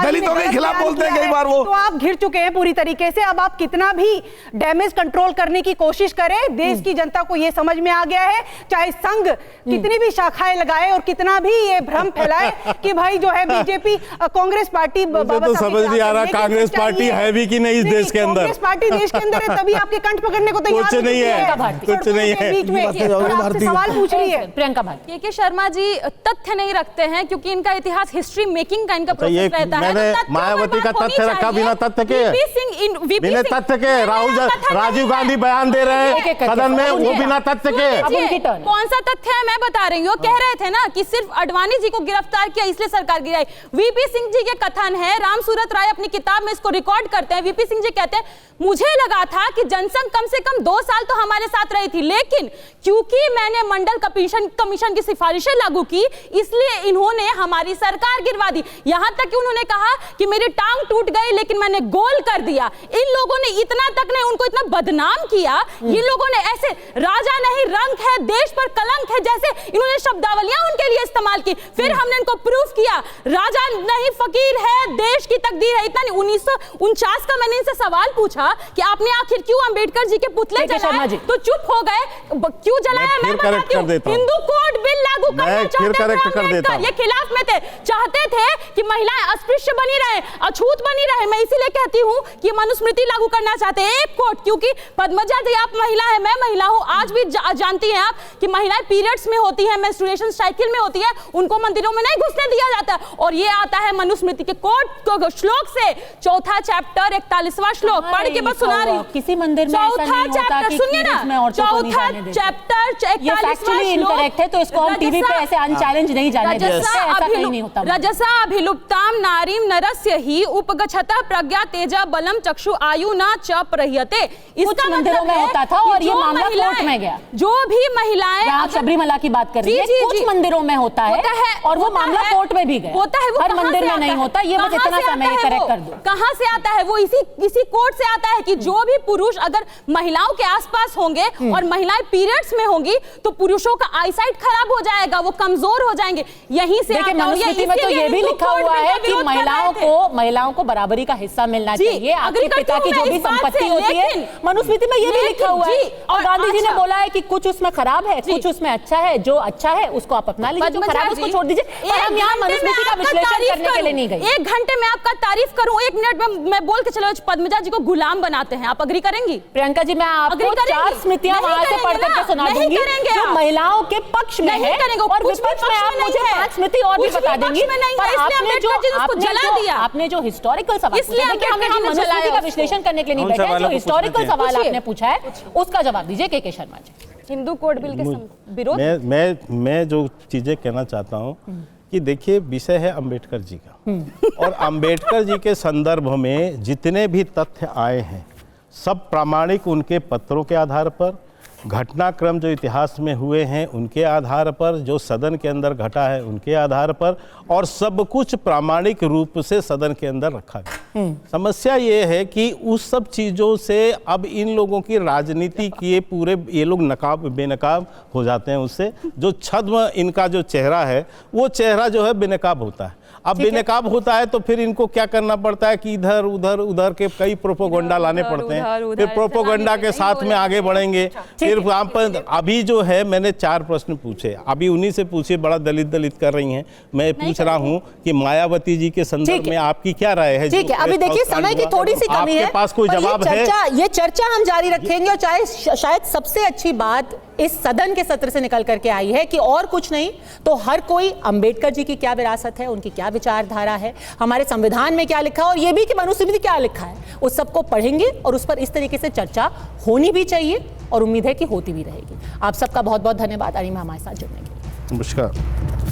दलितों के खिलाफ बोलते हैं कई बार वो। तो आप घिर चुके हैं पूरी तरीके से। अब आप कितना भी डैमेज कंट्रोल करने की कोशिश करें, देश की जनता को यह समझ में आ गया है, चाहे संघ कितनी भी शाखाएं लगाए और कितना भी ये भ्रम फैलाए कि भाई जो है बीजेपी कांग्रेस पार्टी, मुझे तो समझ नहीं आ रहा कांग्रेस पार्टी है भी कि नहीं इस देश के अंदर। कांग्रेस पार्टी देश के अंदर है, तभी आपके कंठ पकड़ने को तैयार कुछ नहीं है, कुछ नहीं है। बीच में सवाल पूछ रही है प्रियंका भारती। के शर्मा जी तथ्य नहीं रखते हैं, क्योंकि इनका इतिहास हिस्ट्री मेकिंग का इनका प्रोसेस रहता है। मैंने मायावती का तथ्य रखा बिना तथ्य के, बिना तथ्य के। राजीव गांधी बयान दे रहे हैं सदन में, वो बिना तथ्य के। कौन सा तथ्य है? मैं बता रही हूँ। कह रहे थे ना कि सिर्फ अडवाणी जी को गिरफ्तार किया इसलिए सरकार गिराई। वीपी सिंह जी के कथन है, राम सूरत राय अपनी किताब में इसको रिकॉर्ड करते हैं। वीपी सिंह जी कहते हैं, मुझे लगा था कि जनसंघ कम से कम 2 साल तो हमारे साथ रही थी, लेकिन क्योंकि मैंने मंडल कमीशन की सिफारिशें लागू की, इसलिए इन्होंने हमारी सरकार गिरवा दी। यहां तक कि उन्होंने कहा कि मेरी टांग टूट गई लेकिन मैंने गोल कर दिया। इन लोगों ने इतना तक ने उनको इतना बदनाम किया। इन लोगों ने ऐसे राजा नहीं रंक है, देश पर कलंक है, जैसे इन्होंने शब्दावलियां उनके लिए इस्तेमाल की। फिर हमने इनको प्रूफ किया, राजा नहीं फकीर है, देश की तकदीर है। इतना नहीं, 1949 का मैंने इनसे सवाल पूछा कि आपने आखिर क्यों अंबेडकर जी के पुतले जलाए, तो चुप हो गए। क्यों जलाया? मैं बताती हूं। हिंदू कोड बिल लागू करना चाहते थे, ये खिलाफ में थे, चाहते थे कि महिलाएं अस्पृश्य बनी रहे, अछूत बनी रहे। मैं इसीलिए कहती हूं कि मनुस्मृति लागू करना चाहते हैं, एक कोड। क्योंकि पद्मजा जी आप महिला है, मैं महिला हूं, आज भी जानती हैं आप कि महिलाएं पीरियड्स में होती है, मेंस्ट्रुएशन साइकिल में होती है, उनको मंदिरों में नहीं घुसने दिया जाता। और ये आता है मनुस्मृति के कोड श्लोक से, 4था चैप्टर 41वां श्लोक पढ़ के बस सुना रही हूं। किसी मंदिर में ऐसा नहीं होता कि सुनिए ना, 4था चैप्टर 41वां इनकरेक्ट है, तो इसको हम टीवी पे ऐसे अनचैलेंज नहीं जाने देंगे। ऐसा कहीं नहीं होता। रजसा अभिलुप्ताम नारीम नरस्य ही उपगच्छतः प्रज्ञा तेजा बलम चक्षु आयु न च प्रह्यते। इसका मंदिरों में होता था और ये मामला कोर्ट में गया। जो भी महिलाएं, आप शबरीमला की बात कर रही है, कुछ मंदिरों में होता है और वो मामला कोर्ट में भी गया। होता है, वो हर मंदिर में नहीं होता। ये बस इतना समय करेक्ट कर दो। कहां से आता है वो? इसी कोर्ट से आता है कि जो भी पुरुष अगर महिलाओं के आसपास होंगे और महिलाएं पीरियड्स में होंगी तो पुरुषों का आईसाइट खराब हो जाएगा, वो कमजोर हो जाएंगे। यहीं से मनुस्मृति में तो ये भी लिखा हुआ है कि महिलाओं को बराबरी का हिस्सा मिलना चाहिए। आपके पिता की जो भी संपत्ति होती है, मनुस्मृति में ये भी लिखा हुआ है। और गांधी जी ने बोला है कि कुछ उसमें खराब है, कुछ उसमें अच्छा है। जो अच्छा है उसको आप अपना लीजिए, जो खराब है उसको छोड़ दीजिए। हम यहाँ मनुस्मृति का विश्लेषण करने के लिए नहीं गए। 1 घंटे में आपका तारीफ करूं, 1 मिनट में मैं बोल के चलो पद्मजा जी को गुलाम बनाते हैं। आप अग्री करेंगी? प्रियंका जी, मैं आपको 4 स्मृतियां वहां से पढ़ करके सुना दूंगी जो महिलाओं के पक्ष में है, और विपक्ष में आप मुझे 5 स्मृति और भी बता देंगी। आपने जो हिस्टोरिकल सवाल पूछा, देखिए हमें मनुस्मृति का विश्लेषण करने के लिए नहीं बैठे। जो हिस्टोरिकल सवाल आपने पूछा है उसका जवाब दीजिए के शर्मा जी। हिंदू कोड बिल के विरोध मैं जो चीजें कहना चाहता हूँ कि देखिए, विषय है अंबेडकर जी का, और अंबेडकर जी के संदर्भ में जितने भी तथ्य आए हैं सब प्रामाणिक उनके पत्रों के आधार पर, घटनाक्रम जो इतिहास में हुए हैं उनके आधार पर, जो सदन के अंदर घटा है उनके आधार पर, और सब कुछ प्रामाणिक रूप से सदन के अंदर रखा गया। समस्या ये है कि उस सब चीज़ों से अब इन लोगों की राजनीति किए पूरे ये लोग नकाब बेनकाब हो जाते हैं। उससे जो छद्म इनका जो चेहरा है वो चेहरा जो है बेनकाब होता है। अब बेनकाब होता है तो फिर इनको क्या करना पड़ता है कि इधर उधर उधर के कई प्रोपोगंडा लाने पड़ते हैं, फिर प्रोपोगंडा के साथ में आगे बढ़ेंगे। फिर वहाँ पर अभी जो है मैंने 4 प्रश्न पूछे, अभी उन्हीं से पूछे, बड़ा दलित कर रही हैं। मैं पूछ रहा हूँ कि मायावती जी के संदर्भ में आपकी क्या राय है? ठीक है, अभी देखिए समय की थोड़ी सी कमी है, आपके पास कोई जवाब है? ये चर्चा हम जारी रखेंगे, और चाहे शायद सबसे अच्छी बात इस सदन के सत्र से निकल करके आई है कि और कुछ नहीं तो हर कोई अंबेडकर जी की क्या विरासत है, उनकी क्या विचारधारा है, हमारे संविधान में क्या लिखा है, और ये भी कि मनुस्मृति क्या लिखा है, उस सबको पढ़ेंगे और उस पर इस तरीके से चर्चा होनी भी चाहिए और उम्मीद है कि होती भी रहेगी। आप सबका बहुत बहुत धन्यवाद अरिमा हमारे साथ जुड़ने के लिए। नमस्कार।